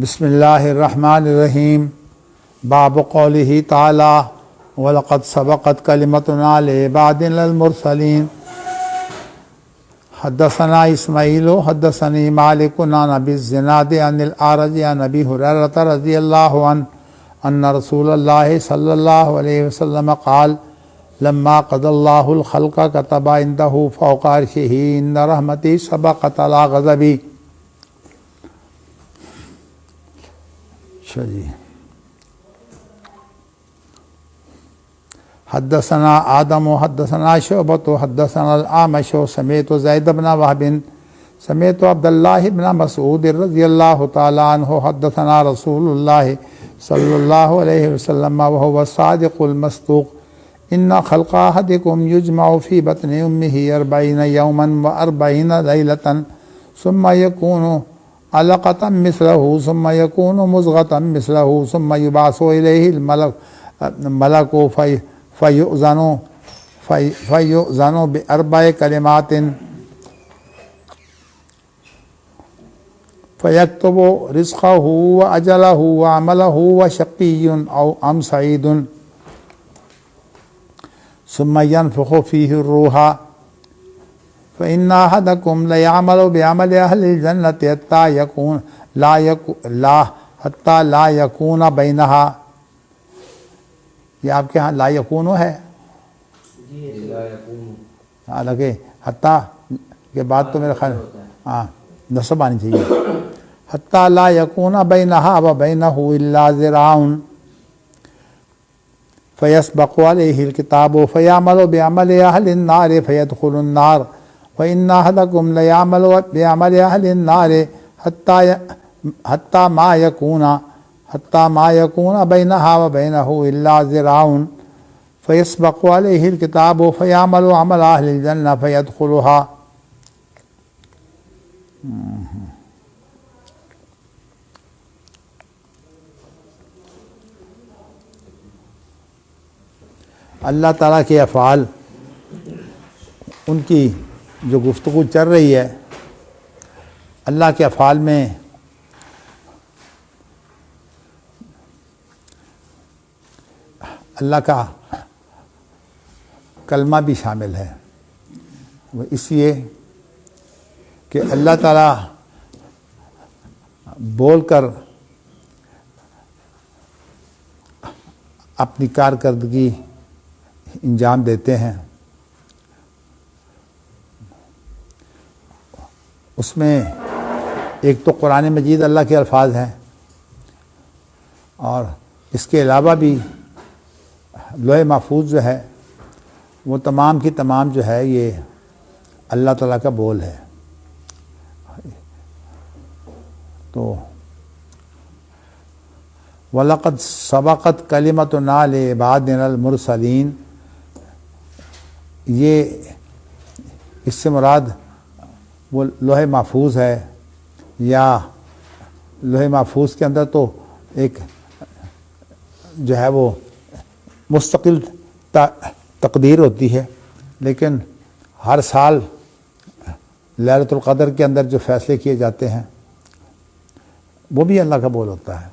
بسم اللہ الرحمن الرحیم باب قوله تعالی وَلَقَدْ سَبَقَتْ كَلِمَتُنَا لِعِبَادِنَا الْمُرْسَلِينَ حدثنا اسماعیل حدثني مالك عن ابي الزناد عن الأعرج عن ابي هريرة رضي الله عنه ان رسول الله صلى الله عليه وسلم قال لما قضى الله الخلق كتب عنده فوق عرشه ان رحمتي سبقت على غضبي. حدثنا آدم حدثنا شعبة حدثنا الأعمش سمعت زيد بن وهب سمعت عبد الله بن مسعود رضي الله تعالى عنه حدثنا رسول الله صلى الله عليه وسلم وهو الصادق المصدوق إن خلق أحدكم يجمع في بطن أمه 40 يوما و40 ليلة ثم يكون علقة مثله ثم يكون مضغة مثله ثم يبعث إليه الملك فيؤذن بأربع كلمات فيكتب رزقه وأجله وعمله وشقي أو أم سعيد ثم ينفخ فيه الروح فإن أحدكم ليعمل بعمل أهل الجنة حتى لا يكون بينها. یہ آپ کے ہاں لا یکونو ہے، حالانکہ حتیٰ کے بعد تو میرا خیال نصب آنی چاہیے. حتیٰ لا یکون بینہا و بینہ الا ذراع فیسبق علیہ الکتاب فیعمل بعمل اہل النار فیدخل النار وإن أحدكم ليعمل بعمل أهل النار حتى ما يكون بينها وبينه إلا ذراع فيسبق عليه الكتاب فيعمل عمل أهل الجنة فيدخلها. اللہ تعالیٰ کے افعال، ان کی جو گفتگو چل رہی ہے، اللہ کے افعال میں اللہ کا کلمہ بھی شامل ہے. وہ اس لیے کہ اللہ تعالیٰ بول کر اپنی کارکردگی انجام دیتے ہیں. اس میں ایک تو قرآن مجید اللہ کے الفاظ ہیں، اور اس کے علاوہ بھی لوح محفوظ جو ہے وہ تمام کی تمام جو ہے یہ اللہ تعالیٰ کا بول ہے. تو وَلَقَدْ سَبَقَتْ كَلِمَتُنَا لِعِبَادِنَا الْمُرْسَلِينَ، یہ اس سے مراد وہ لوح محفوظ ہے، یا لوح محفوظ کے اندر تو ایک جو ہے وہ مستقل تقدیر ہوتی ہے، لیکن ہر سال لیلۃ القدر کے اندر جو فیصلے کیے جاتے ہیں وہ بھی اللہ کا بول ہوتا ہے.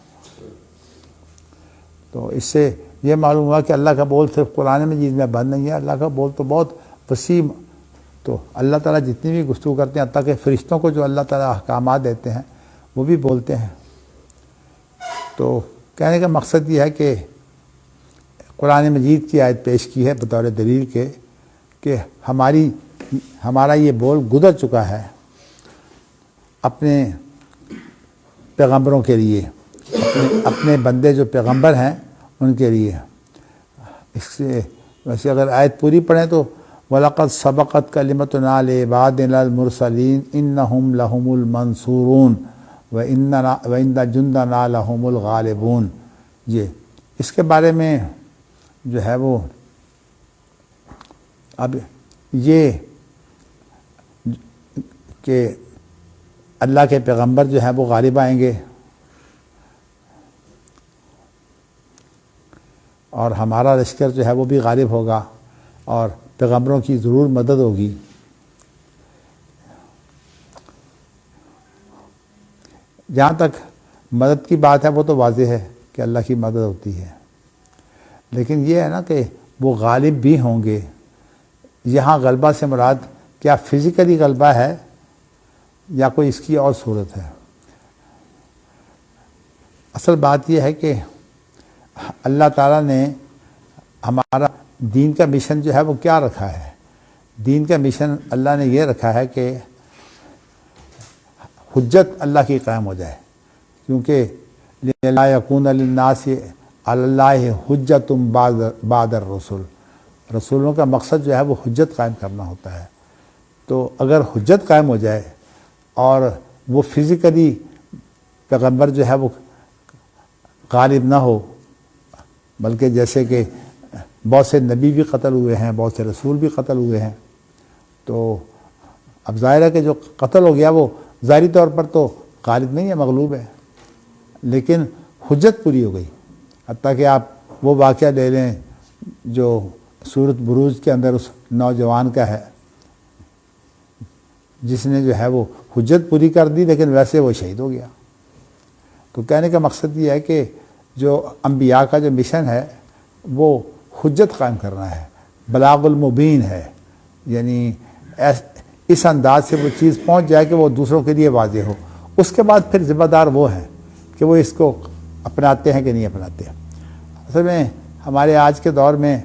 تو اس سے یہ معلوم ہوا کہ اللہ کا بول صرف قرآن مجید میں بند نہیں ہے، اللہ کا بول تو بہت وسیع. تو اللہ تعالیٰ جتنی بھی گفتگو کرتے ہیں، حتیٰ کہ فرشتوں کو جو اللہ تعالیٰ احکامات دیتے ہیں وہ بھی بولتے ہیں. تو کہنے کا مقصد یہ ہے کہ قرآن مجید کی آیت پیش کی ہے بطور دلیل کے کہ ہمارا یہ بول گزر چکا ہے اپنے پیغمبروں کے لیے، اپنے بندے جو پیغمبر ہیں ان کے لیے. اس سے ویسے اگر آیت پوری پڑھیں تو وَلَقَدْ سَبَقَتْ كَلِمَتُنَا لِعِبَادِنَا الْمُرْسَلِينَ إِنَّهُمْ لَهُمُ الْمَنْصُورُونَ وَإِنَّ جُنْدَنَا لَهُمُ الْغَالِبُونَ. یہ اس کے بارے میں جو ہے وہ اب یہ کہ اللہ کے پیغمبر جو ہیں وہ غالب آئیں گے اور ہمارا لشکر جو ہے وہ بھی غالب ہوگا اور پیغمبروں کی ضرور مدد ہوگی. جہاں تک مدد کی بات ہے وہ تو واضح ہے کہ اللہ کی مدد ہوتی ہے، لیکن یہ ہے نا کہ وہ غالب بھی ہوں گے۔ یہاں غلبہ سے مراد کیا فزیکلی غلبہ ہے یا کوئی اس کی اور صورت ہے؟ اصل بات یہ ہے کہ اللہ تعالیٰ نے ہمارا دین کا مشن جو ہے وہ کیا رکھا ہے؟ دین کا مشن اللہ نے یہ رکھا ہے کہ حجت اللہ کی قائم ہو جائے، کیونکہ لا یکون للناس علی اللہ حجت بعد الرسل، رسولوں کا مقصد جو ہے وہ حجت قائم کرنا ہوتا ہے۔ تو اگر حجت قائم ہو جائے اور وہ فزیکلی پیغمبر جو ہے وہ غالب نہ ہو، بلکہ جیسے کہ بہت سے نبی بھی قتل ہوئے ہیں، بہت سے رسول بھی قتل ہوئے ہیں، تو اب ظاہر ہے کہ جو قتل ہو گیا وہ ظاہری طور پر تو غالب نہیں ہے، مغلوب ہے، لیکن حجت پوری ہو گئی۔ حتیٰ کہ آپ وہ واقعہ لے لیں جو سورۃ بروج کے اندر اس نوجوان کا ہے جس نے جو ہے وہ حجت پوری کر دی، لیکن ویسے وہ شہید ہو گیا۔ تو کہنے کا مقصد یہ ہے کہ جو انبیاء کا جو مشن ہے وہ حجت قائم کرنا ہے، بلاغ المبین ہے، یعنی اس انداز سے وہ چیز پہنچ جائے کہ وہ دوسروں کے لیے واضح ہو۔ اس کے بعد پھر ذمہ دار وہ ہیں کہ وہ اس کو اپناتے ہیں کہ نہیں اپناتے ہیں۔ اصل میں ہمارے آج کے دور میں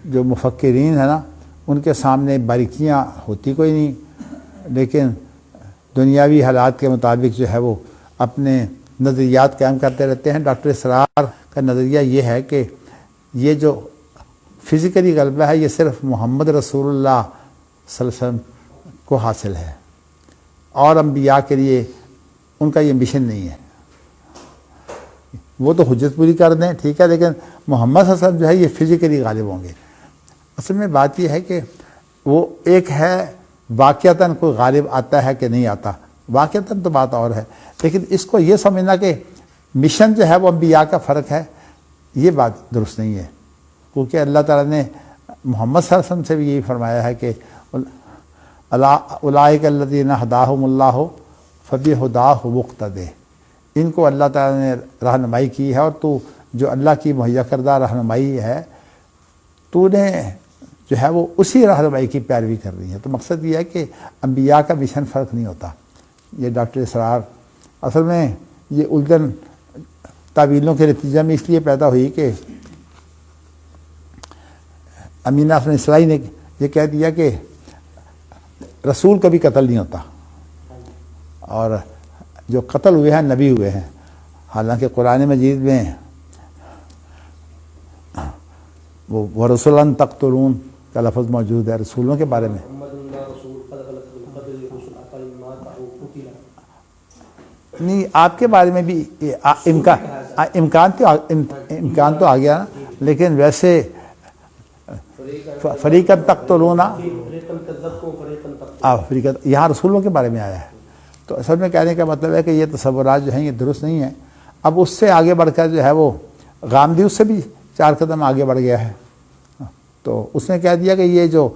جو مفکرین ہیں نا، ان کے سامنے باریکیاں ہوتی کوئی نہیں، لیکن دنیاوی حالات کے مطابق جو ہے وہ اپنے نظریات قائم کرتے رہتے ہیں۔ ڈاکٹر اسرار کا نظریہ یہ ہے کہ یہ جو فزیکلی غلبہ ہے یہ صرف محمد رسول اللہ صلی اللہ علیہ وسلم کو حاصل ہے، اور انبیاء کے لیے ان کا یہ مشن نہیں ہے۔ وہ تو حجت پوری کر دیں ٹھیک ہے، لیکن محمد صلی اللہ علیہ وسلم جو ہے یہ فزیکلی غالب ہوں گے۔ اصل میں بات یہ ہے کہ وہ ایک ہے واقعتاً کوئی غالب آتا ہے کہ نہیں آتا، واقعتاً تو بات اور ہے، لیکن اس کو یہ سمجھنا کہ مشن جو ہے وہ انبیاء کا فرق ہے، یہ بات درست نہیں ہے، کیونکہ اللہ تعالیٰ نے محمد صلی اللہ علیہ وسلم سے بھی یہی فرمایا ہے کہ اولئک الذین ھداھم اللہ فبھداہ مقتدی، ان کو اللہ تعالیٰ نے رہنمائی کی ہے، اور تو جو اللہ کی مہیا کردہ رہنمائی ہے تو نے جو ہے وہ اسی رہنمائی کی پیروی کر رہی ہے۔ تو مقصد یہ ہے کہ انبیاء کا مشن فرق نہیں ہوتا۔ یہ ڈاکٹر اسرار اصل میں یہ الجھن تعویلوں کے نتیجہ میں اس لیے پیدا ہوئی کہ امینہ حسن اصلاحی نے یہ کہہ دیا کہ رسول کبھی قتل نہیں ہوتا، اور جو قتل ہوئے ہیں نبی ہوئے ہیں، حالانکہ قرآن مجید میں وہ رسولن تقتلون کا لفظ موجود ہے رسولوں کے بارے میں۔ نہیں، آپ کے بارے میں بھی امکان تو آ گیا نا، لیکن ویسے فریقاً تقتلون یہاں رسولوں کے بارے میں آیا ہے۔ تو اصل میں کہنے کا مطلب ہے کہ یہ تصورات جو ہیں یہ درست نہیں ہیں۔ اب اس سے آگے بڑھ کر جو ہے وہ غامدی اس سے بھی 4 قدم آگے بڑھ گیا ہے، تو اس نے کہہ دیا کہ یہ جو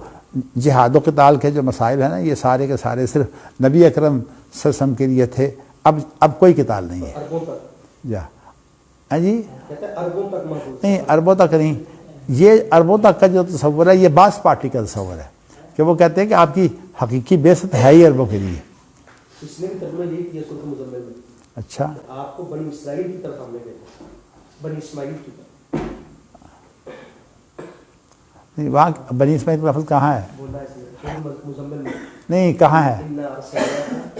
جہاد و قتال کے جو مسائل ہیں نا یہ سارے کے سارے صرف نبی اکرم صلی اللہ علیہ وسلم کے لیے تھے، اب کوئی قتال نہیں ہے۔ ہاں جی، نہیں اربوں تک نہیں، یہ اربوں تک کا جو تصور ہے یہ بعض پارٹی کا تصور ہے کہ وہ کہتے ہیں کہ آپ کی حقیقی بعثت ہے ہی اربوں کے لیے۔ اس نے بھی ترجمہ یہ کیا سورۃ مزمل میں، اچھا، آپ کو بنی اسرائیل کی طرف ہم نے بھیجا، بنی اسماعیل کی طرف۔ نہیں، وہاں بنی اسماعیل کا لفظ کہاں ہے؟ بولا ہے سورۃ مزمل میں، نہیں کہاں ہے؟ انا ارسلناک،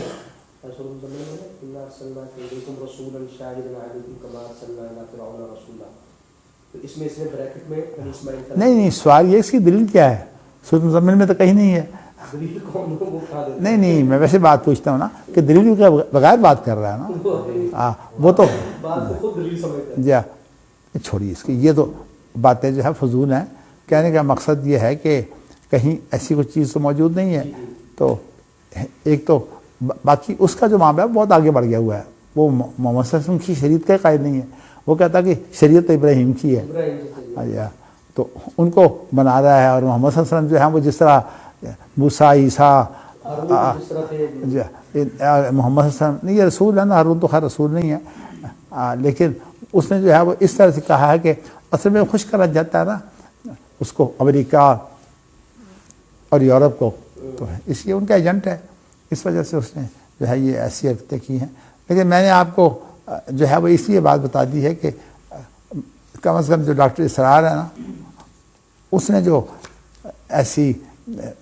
سورۃ مزمل میں انا ارسلناک الیکم رسولا شاہدا علیکم کما ارسلنا الی فرعون رسولا، تو اس میں اس نے بریکٹ میں بنی اسماعیل کا نہیں، سوال یہ اس کی دلیل کیا ہے؟ سورۃ مزمل میں تو کہیں نہیں ہے۔ دلیل کون وہ کھا دیتے؟ نہیں، میں ویسے بات پوچھتا ہوں نا کہ دلیل کے بغیر بات کر رہا ہے نا، وہ تو بات کو خود دلیل سمجھتا ہے۔ جی چھوڑیے اس کی، یہ تو باتیں جو ہے فضول ہیں۔ کہنے کا مقصد یہ ہے کہ کہیں ایسی کوئی چیز تو موجود نہیں ہے۔ تو ایک تو باقی اس کا جو معاملہ ہے بہت آگے بڑھ گیا ہوا ہے، وہ محمد صلی اللہ علیہ وسلم کی شریعت کا قائل نہیں ہے، وہ کہتا ہے کہ شریعت ابراہیم کی ہے، تو ان کو بنا رہا ہے، اور محمد صلی اللہ علیہ وسلم جو ہے وہ جس طرح موسیٰ، عیسیٰ، محمد صلی اللہ علیہ وسلم نہیں، یہ رسول ہے نا، ہارون تو خیر رسول نہیں ہے، لیکن اس نے جو ہے وہ اس طرح سے کہا ہے کہ اصل میں خوش کرنا چاہتا ہے نا اس کو امریکہ اور یورپ کو، تو اس لیے ان کا ایجنٹ ہے، اس وجہ سے اس نے جو ہے یہ ایسی حرکتیں کی ہیں۔ لیکن میں نے آپ کو جو ہے وہ اس لیے بات بتا دی ہے کہ کم از کم جو ڈاکٹر اسرار ہے نا، اس نے جو ایسی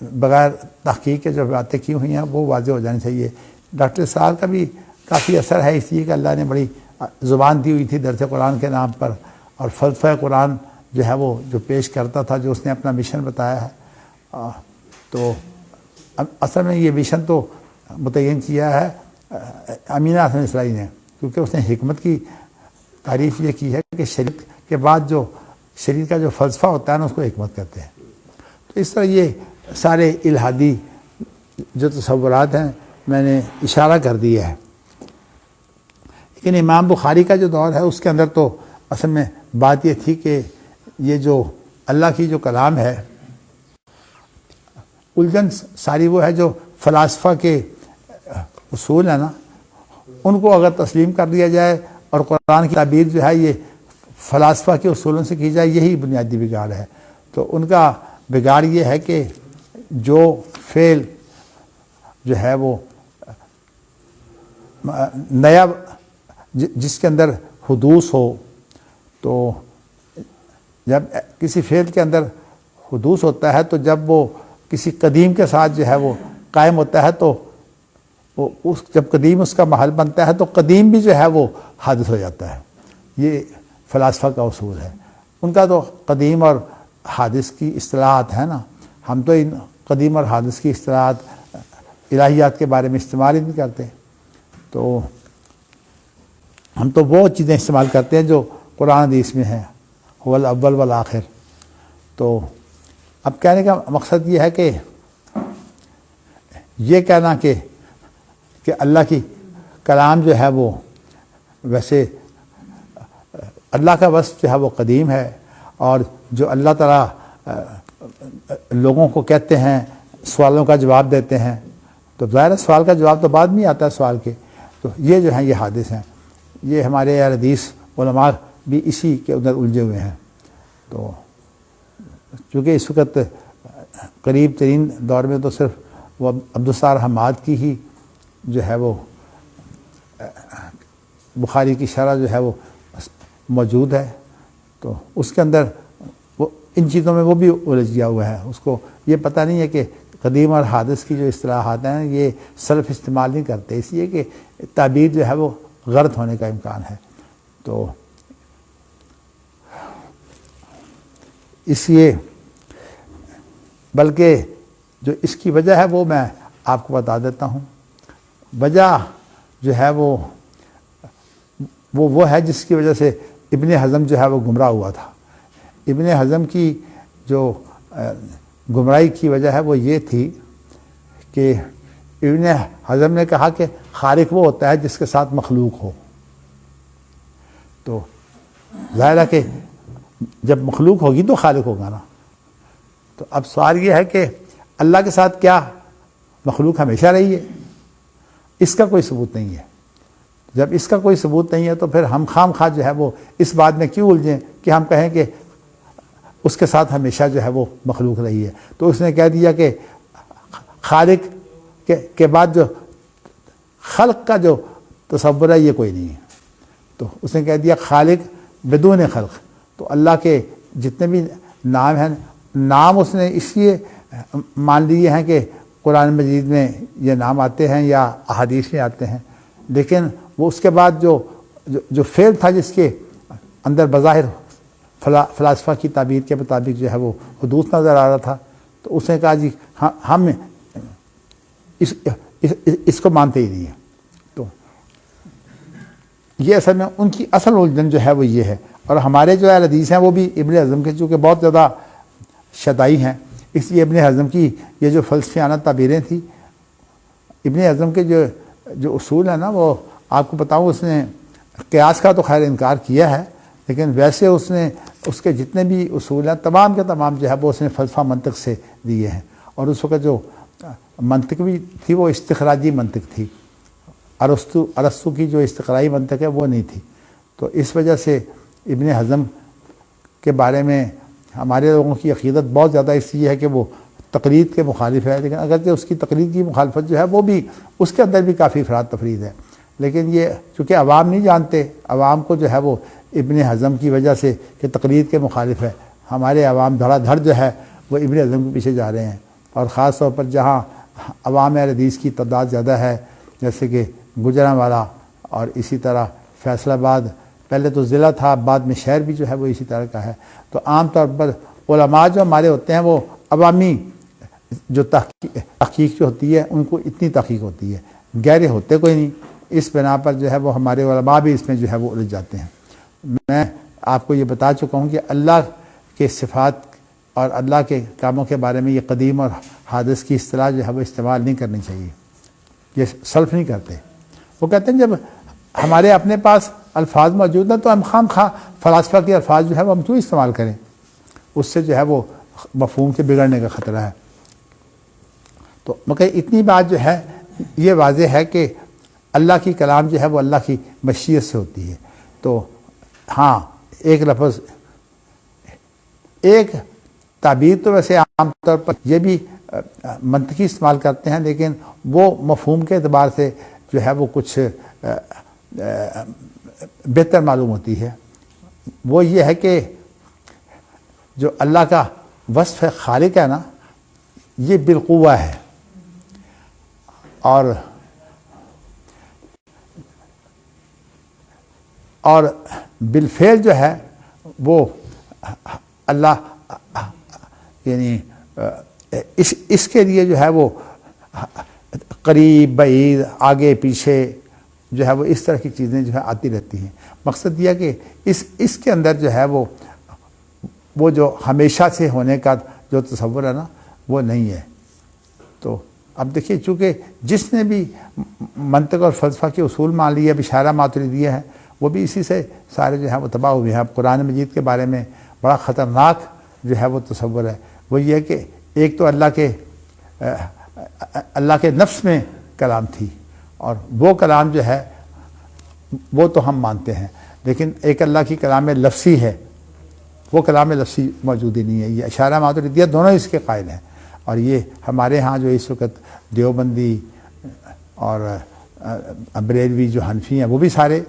بغیر تحقیق کے جو باتیں کی ہوئی ہیں وہ واضح ہو جانی چاہیے۔ ڈاکٹر اسرار کا بھی کافی اثر ہے اس لیے کہ اللہ نے بڑی زبان دی ہوئی تھی درس قرآن کے نام پر، اور فلسفہ قرآن جو ہے وہ جو پیش کرتا تھا، جو اس نے اپنا مشن بتایا ہے، تو اصل میں یہ مشن تو متعین کیا ہے امینہ حسن اسرائیلی نے، کیونکہ اس نے حکمت کی تعریف یہ کی ہے کہ شریعت کے بعد جو شریعت کا جو فلسفہ ہوتا ہے نا اس کو حکمت کہتے ہیں۔ تو اس طرح یہ سارے الہادی جو تصورات ہیں میں نے اشارہ کر دیا ہے۔ لیکن امام بخاری کا جو دور ہے اس کے اندر تو اصل میں بات یہ تھی کہ یہ جو اللہ کی جو کلام ہے، الجھن ساری وہ ہے جو فلاسفہ کے اصول ہیں نا، ان کو اگر تسلیم کر دیا جائے اور قرآن کی تعبیر جو ہے یہ فلاسفہ کے اصولوں سے کی جائے، یہی بنیادی بگاڑ ہے۔ تو ان کا بگاڑ یہ ہے کہ جو فعل جو ہے وہ نیا جس کے اندر حدوث ہو، تو جب کسی فعل کے اندر حدوث ہوتا ہے تو جب وہ کسی قدیم کے ساتھ جو ہے وہ قائم ہوتا ہے تو جب قدیم اس کا محل بنتا ہے تو قدیم بھی جو ہے وہ حادث ہو جاتا ہے۔ یہ فلاسفہ کا اصول ہے۔ ان کا تو قدیم اور حادث کی اصطلاحات ہیں نا، ہم تو ان قدیم اور حادث کی اصطلاحات الہیات کے بارے میں استعمال ہی نہیں کرتے، تو ہم تو وہ چیزیں استعمال کرتے ہیں جو قرآن حدیث میں ہیں، هو الاول والآخر۔ تو اب کہنے کا مقصد یہ ہے کہ یہ کہنا کہ اللہ کی کلام جو ہے وہ ویسے اللہ کا وصف جو ہے وہ قدیم ہے، اور جو اللہ تعالیٰ لوگوں کو کہتے ہیں سوالوں کا جواب دیتے ہیں، تو ظاہر سوال کا جواب تو بعد میں آتا ہے سوال کے، تو یہ جو ہیں یہ حادث ہیں۔ یہ ہمارے اہل حدیث علماء بھی اسی کے اندر الجھے ہوئے ہیں۔ تو چونکہ اس وقت قریب ترین دور میں تو صرف وہ عبدالستار حماد کی ہی جو ہے وہ بخاری کی شرح جو ہے وہ موجود ہے، تو اس کے اندر وہ ان چیزوں میں وہ بھی الجھ گیا ہوا ہے، اس کو یہ پتہ نہیں ہے کہ قدیم اور حادث کی جو اصطلاحات ہیں یہ سلف استعمال نہیں کرتے، اس لیے کہ تعبیر جو ہے وہ غلط ہونے کا امکان ہے۔ تو اس لیے بلکہ جو اس کی وجہ ہے وہ میں آپ کو بتا دیتا ہوں۔ وجہ جو ہے وہ ہے جس کی وجہ سے ابن حزم جو ہے وہ گمراہ ہوا تھا۔ ابن حزم کی جو گمراہی کی وجہ ہے وہ یہ تھی کہ ابن حزم نے کہا کہ خالق وہ ہوتا ہے جس کے ساتھ مخلوق ہو۔ تو ظاہر ہے کہ جب مخلوق ہوگی تو خالق ہوگا نا۔ تو اب سوال یہ ہے کہ اللہ کے ساتھ کیا مخلوق ہمیشہ رہی ہے؟ اس کا کوئی ثبوت نہیں ہے۔ جب اس کا کوئی ثبوت نہیں ہے تو پھر ہم خام خواہ جو ہے وہ اس بات میں کیوں الجھیں کہ ہم کہیں کہ اس کے ساتھ ہمیشہ جو ہے وہ مخلوق رہی ہے۔ تو اس نے کہہ دیا کہ خالق کے بعد جو خلق کا جو تصور ہے یہ کوئی نہیں ہے۔ تو اس نے کہہ دیا خالق بدون خلق۔ تو اللہ کے جتنے بھی نام ہیں، نام اس نے اس لیے مان لیے ہیں کہ قرآن مجید میں یہ نام آتے ہیں یا احادیث میں آتے ہیں، لیکن وہ اس کے بعد جو فعل تھا جس کے اندر بظاہر فلاسفہ کی تعبیر کے مطابق جو ہے وہ حدوث نظر آ رہا تھا، تو اس نے کہا جی ہم اس کو مانتے ہی نہیں ہیں۔ تو یہ اصل میں ان کی اصل الجھن جو ہے وہ یہ ہے۔ اور ہمارے جو اہل حدیث ہیں وہ بھی ابن حزم کے چونکہ بہت زیادہ شدائی ہیں، اس لیے ابن حزم کی یہ جو فلسفیانہ تعبیریں تھیں، ابن حزم کے جو اصول ہیں نا، وہ آپ کو بتاؤں اس نے قیاس کا تو خیر انکار کیا ہے، لیکن ویسے اس نے اس کے جتنے بھی اصول ہیں تمام کے تمام جو ہے وہ اس نے فلسفہ منطق سے دیے ہیں۔ اور اس وقت جو منطق بھی تھی وہ استخراجی منطق تھی، ارسطو کی جو استقرائی منطق ہے وہ نہیں تھی۔ تو اس وجہ سے ابن حزم کے بارے میں ہمارے لوگوں کی عقیدت بہت زیادہ اس لیے ہے کہ وہ تقلید کے مخالف ہے، لیکن اگرچہ اس کی تقلید کی مخالفت جو ہے وہ بھی اس کے اندر بھی کافی افراد تفرید ہے، لیکن یہ چونکہ عوام نہیں جانتے، عوام کو جو ہے وہ ابن حزم کی وجہ سے کہ تقلید کے مخالف ہے، ہمارے عوام دھڑا دھڑ جو ہے وہ ابن حزم کے پیچھے جا رہے ہیں، اور خاص طور پر جہاں عوام اہل حدیث کی تعداد زیادہ ہے جیسے کہ گجرانوالہ اور اسی طرح فیصل آباد، پہلے تو ضلع تھا بعد میں شہر بھی جو ہے وہ اسی طرح کا ہے، تو عام طور پر علماء جو ہمارے ہوتے ہیں وہ عوامی جو تحقیق جو ہوتی ہے ان کو اتنی تحقیق ہوتی ہے، گہرے ہوتے کوئی نہیں، اس بنا پر جو ہے وہ ہمارے علماء بھی اس میں جو ہے وہ الجھ جاتے ہیں۔ میں آپ کو یہ بتا چکا ہوں کہ اللہ کے صفات اور اللہ کے کاموں کے بارے میں یہ قدیم اور حادث کی اصطلاح جو ہے وہ استعمال نہیں کرنی چاہیے، یہ سلف نہیں کرتے۔ وہ کہتے ہیں جب ہمارے اپنے پاس الفاظ موجود ہیں تو ہم خام خواہ فلاسفہ کے الفاظ جو ہے وہ ہم کیوں استعمال کریں، اس سے جو ہے وہ مفہوم کے بگڑنے کا خطرہ ہے۔ تو مگر اتنی بات جو ہے یہ واضح ہے کہ اللہ کی کلام جو ہے وہ اللہ کی مشیت سے ہوتی ہے۔ تو ہاں ایک لفظ، ایک تعبیر تو ویسے عام طور پر یہ بھی منطقی استعمال کرتے ہیں، لیکن وہ مفہوم کے اعتبار سے جو ہے وہ کچھ بہتر معلوم ہوتی ہے۔ وہ یہ ہے کہ جو اللہ کا وصف خالق ہے نا، یہ بالقوہ ہے، اور بالفعل جو ہے وہ اللہ یعنی اس کے لیے جو ہے وہ قریب بعید آگے پیچھے جو ہے وہ اس طرح کی چیزیں جو ہے آتی رہتی ہیں۔ مقصد یہ کہ اس کے اندر جو ہے وہ جو ہمیشہ سے ہونے کا جو تصور ہے نا وہ نہیں ہے۔ تو اب دیکھیے چونکہ جس نے بھی منطق اور فلسفہ کے اصول مان لیے، اشارہ ماتریدیہ ہے، وہ بھی اسی سے سارے جو ہے وہ تباہ ہوئے ہیں۔ اب قرآن مجید کے بارے میں بڑا خطرناک جو ہے وہ تصور ہے، وہ یہ ہے کہ ایک تو اللہ کے نفس میں کلام تھی، اور وہ کلام جو ہے وہ تو ہم مانتے ہیں، لیکن ایک اللہ کی کلام لفظی ہے، وہ کلام لفظی موجود ہی نہیں ہے۔ یہ اشارہ ماتریدیہ دونوں اس کے قائل ہیں، اور یہ ہمارے ہاں جو اس وقت دیوبندی اور بریلوی جو حنفی ہیں وہ بھی سارے،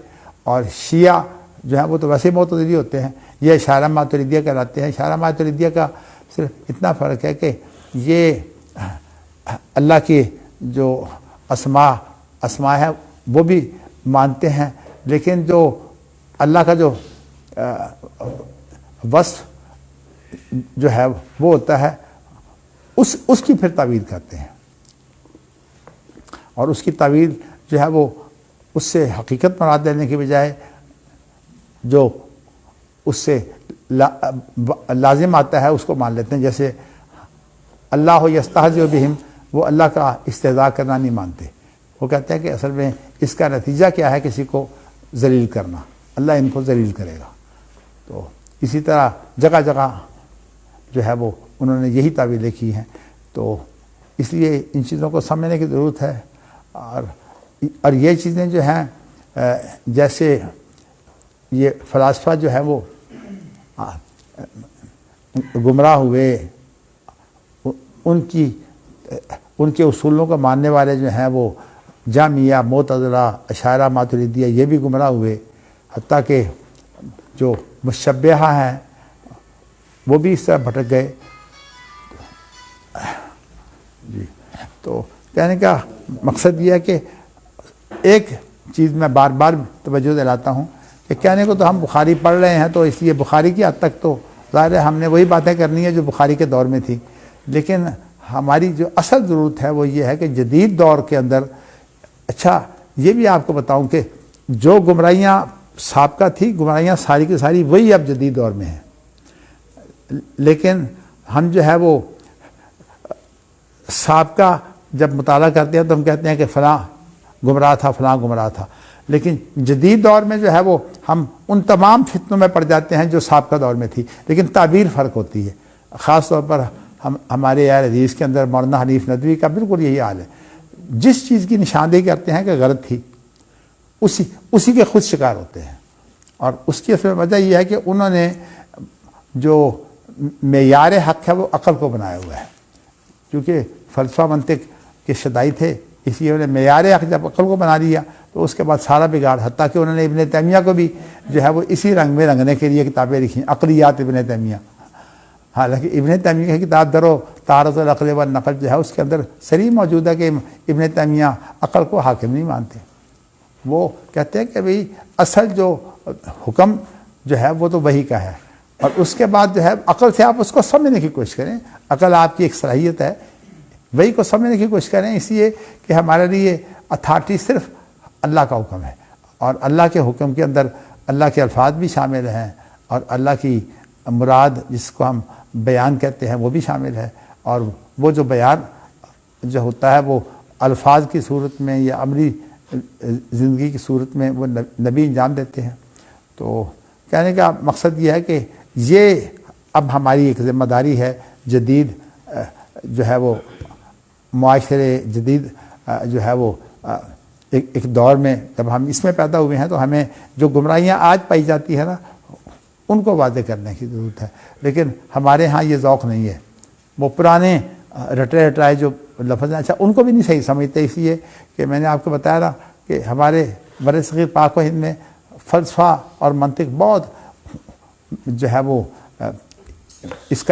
اور شیعہ جو ہیں وہ تو ویسے معتزلی ہوتے ہیں، یہ اشارہ ماتریدیہ کہلاتے ہیں۔ اشارہ ماتریدیہ کا صرف اتنا فرق ہے کہ یہ اللہ کی جو اسماء ہے وہ بھی مانتے ہیں، لیکن جو اللہ کا جو وصف جو ہے وہ ہوتا ہے اس کی پھر تعویل کرتے ہیں، اور اس کی تعویل جو ہے وہ اس سے حقیقت مراد لینے کی بجائے جو اس سے لازم آتا ہے اس کو مان لیتے ہیں۔ جیسے اللہ یستہزئ بہم، وہ اللہ کا استہزاء کرنا نہیں مانتے، وہ کہتے ہیں کہ اصل میں اس کا نتیجہ کیا ہے، کسی کو ذلیل کرنا، اللہ ان کو ذلیل کرے گا۔ تو اسی طرح جگہ جگہ جو ہے وہ انہوں نے یہی تعویلیں کی ہیں۔ تو اس لیے ان چیزوں کو سمجھنے کی ضرورت ہے، اور یہ چیزیں جو ہیں جیسے یہ فلاسفہ جو ہے وہ گمراہ ہوئے، ان کے اصولوں کو ماننے والے جو ہیں وہ جہمیہ، معتزلہ، اشاعرہ، ماتریدیہ، یہ بھی گمراہ ہوئے، حتیٰ کہ جو مشبہہ ہیں وہ بھی اس طرح بھٹک گئے۔ جی، تو کہنے کا مقصد یہ ہے کہ ایک چیز میں بار بار توجہ دلاتا ہوں کہ کہنے کو تو ہم بخاری پڑھ رہے ہیں، تو اس لیے بخاری کی حد تک تو ظاہر ہے ہم نے وہی باتیں کرنی ہے جو بخاری کے دور میں تھی، لیکن ہماری جو اصل ضرورت ہے وہ یہ ہے کہ جدید دور کے اندر، اچھا یہ بھی آپ کو بتاؤں کہ جو گمراہیاں سابقہ تھی، گمراہیاں ساری کی ساری وہی اب جدید دور میں ہیں، لیکن ہم جو ہے وہ سابقہ جب مطالعہ کرتے ہیں تو ہم کہتے ہیں کہ فلاں گمراہ تھا، فلاں گمراہ تھا، لیکن جدید دور میں جو ہے وہ ہم ان تمام فتنوں میں پڑ جاتے ہیں جو سابقہ دور میں تھی، لیکن تعبیر فرق ہوتی ہے۔ خاص طور پر ہمارے اہل حدیث کے اندر مولانا حنیف ندوی کا بالکل یہی حال ہے، جس چیز کی نشاندہی کرتے ہیں کہ غلط تھی اسی کے خود شکار ہوتے ہیں، اور اس کی اصل وجہ یہ ہے کہ انہوں نے جو معیار حق ہے وہ عقل کو بنایا ہوا ہے، کیونکہ فلسفہ منطق کے شدائی تھے، اس لیے انہوں نے معیار حق جب عقل کو بنا لیا تو اس کے بعد سارا بگاڑ، حتیٰ کہ انہوں نے ابن تیمیہ کو بھی جو ہے وہ اسی رنگ میں رنگنے کے لیے کتابیں لکھی، عقلیات ابن تیمیہ۔ حالانکہ ابن تیمیہ کی کتاب در و تعارض العقل والنقل جو ہے اس کے اندر صریح موجود ہے کہ ابن تیمیہ عقل کو حاکم نہیں مانتے، وہ کہتے ہیں کہ بھئی اصل جو حکم جو ہے وہ تو وحی کا ہے، اور اس کے بعد جو ہے عقل سے آپ اس کو سمجھنے کی کوشش کریں، عقل آپ کی ایک صلاحیت ہے، وہی کو سمجھنے کی کوشش کریں، اس لیے کہ ہمارے لیے اتھارٹی صرف اللہ کا حکم ہے، اور اللہ کے حکم کے اندر اللہ کے الفاظ بھی شامل ہیں، اور اللہ کی مراد جس کو ہم بیان کہتے ہیں وہ بھی شامل ہے، اور وہ جو بیان جو ہوتا ہے وہ الفاظ کی صورت میں یا عملی زندگی کی صورت میں وہ نبی انجام دیتے ہیں۔ تو کہنے کا مقصد یہ ہے کہ یہ اب ہماری ایک ذمہ داری ہے، جدید جو ہے وہ معاشرے جدید جو ہے وہ ایک دور میں جب ہم اس میں پیدا ہوئے ہیں تو ہمیں جو گمراہیاں آج پائی جاتی ہیں نا ان کو واضح کرنے کی ضرورت ہے، لیکن ہمارے ہاں یہ ذوق نہیں ہے، وہ پرانے رٹائے جو لفظ ہیں اچھا ان کو بھی نہیں صحیح سمجھتے، اس لیے کہ میں نے آپ کو بتایا نا کہ ہمارے برصغیر پاک و ہند میں فلسفہ اور منطق بہت جو ہے وہ اس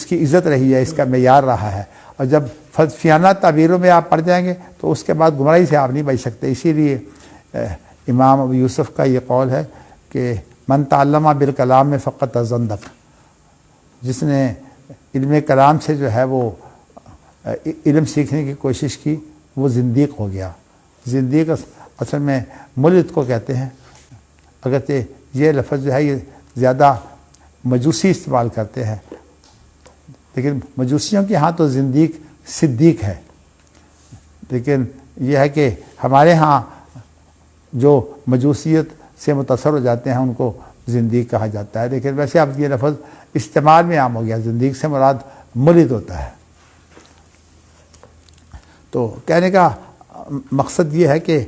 کی عزت رہی ہے، اس کا معیار رہا ہے، اور جب فلسفیانہ تعبیروں میں آپ پڑ جائیں گے تو اس کے بعد گمراہی سے آپ نہیں بچ سکتے۔ اسی لیے امام ابو یوسف کا یہ قول ہے کہ من تعلم بالکلام میں فقط زندق، جس نے علم کلام سے جو ہے وہ علم سیکھنے کی کوشش کی وہ زندیق ہو گیا۔ زندیق اصل میں ملحد کو کہتے ہیں، اگرچہ یہ لفظ جو ہے یہ زیادہ مجوسی استعمال کرتے ہیں، لیکن مجوسیوں کے ہاں تو زندیق صدیق ہے، لیکن یہ ہے کہ ہمارے ہاں جو مجوسیت سے متاثر ہو جاتے ہیں ان کو زندیق کہا جاتا ہے، لیکن ویسے اب یہ لفظ استعمال میں عام ہو گیا، زندیق سے مراد ملحد ہوتا ہے۔ تو کہنے کا مقصد یہ ہے کہ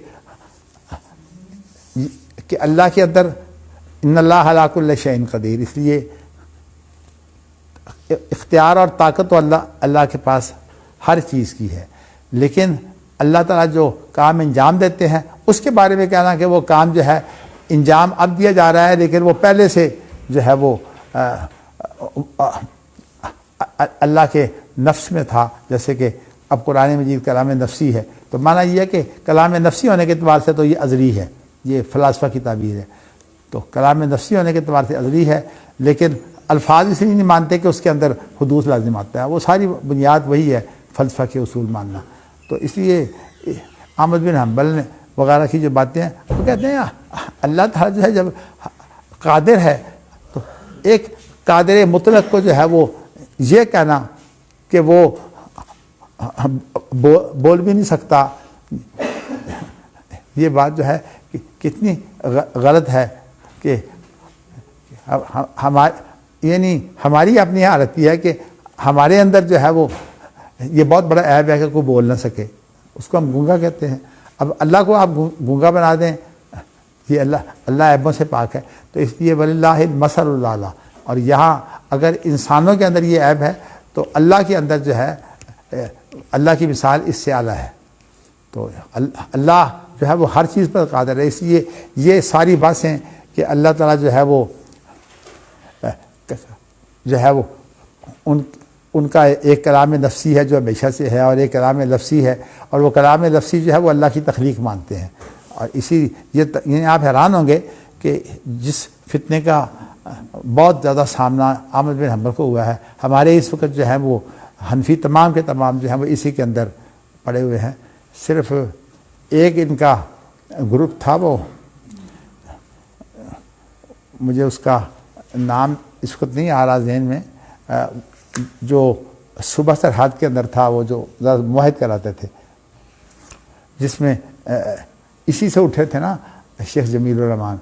اللہ کے اندر ان اللہ علی کل شیء قدیر، اس لیے اختیار اور طاقت تو اللہ کے پاس ہر چیز کی ہے، لیکن اللہ تعالیٰ جو کام انجام دیتے ہیں اس کے بارے میں کہنا کہ وہ کام جو ہے انجام اب دیا جا رہا ہے لیکن وہ پہلے سے جو ہے وہ اللہ کے نفس میں تھا، جیسے کہ اب قرآن مجید کلام نفسی ہے، تو معنی یہ ہے کہ کلام نفسی ہونے کے اعتبار سے تو یہ ازلی ہے، یہ فلاسفہ کی تعبیر ہے، تو کلام نفسی ہونے کے اعتبار سے ازلی ہے، لیکن الفاظ اس لیے نہیں مانتے کہ اس کے اندر حدوث لازم آتا ہے، وہ ساری بنیاد وہی ہے فلسفہ کے اصول ماننا۔ تو اس لیے احمد بن حنبل نے وغیرہ کی جو باتیں ہیں وہ کہتے ہیں اللہ تعالیٰ جو ہے جب قادر ہے تو ایک قادر مطلق کو جو ہے وہ یہ کہنا کہ وہ بول بھی نہیں سکتا، یہ بات جو ہے کتنی غلط ہے کہ یعنی ہماری اپنی حالت یہ ہے کہ ہمارے اندر جو ہے وہ یہ بہت بڑا عیب ہے کہ کوئی بول نہ سکے، اس کو ہم گونگا کہتے ہیں۔ اب اللہ کو آپ گونگا بنا دیں، یہ اللہ عیبوں سے پاک ہے، تو اس لیے وللہ المثل الاعلیٰ، اور یہاں اگر انسانوں کے اندر یہ عیب ہے تو اللہ کے اندر جو ہے اللہ کی مثال اس سے اعلیٰ ہے، تو اللہ جو ہے وہ ہر چیز پر قادر ہے، اس لیے یہ ساری باتیں کہ اللہ تعالیٰ جو ہے وہ ان کا ایک کلام نفسی ہے جو ہمیشہ سے ہے اور ایک کلام لفظی ہے، اور وہ کلام لفظی جو ہے وہ اللہ کی تخلیق مانتے ہیں، اور یعنی آپ حیران ہوں گے کہ جس فتنے کا بہت زیادہ سامنا احمد بن حنبل کو ہوا ہے، ہمارے اس وقت جو ہے وہ حنفی تمام کے تمام جو ہیں وہ اسی کے اندر پڑے ہوئے ہیں، صرف ایک ان کا گروپ تھا، وہ مجھے اس کا نام اس وقت نہیں آ رہا ذہن میں، جو صوبہ سرحد کے اندر تھا، وہ جو موحد کراتے تھے، جس میں اسی سے اٹھے تھے نا شیخ جمیل الرحمان،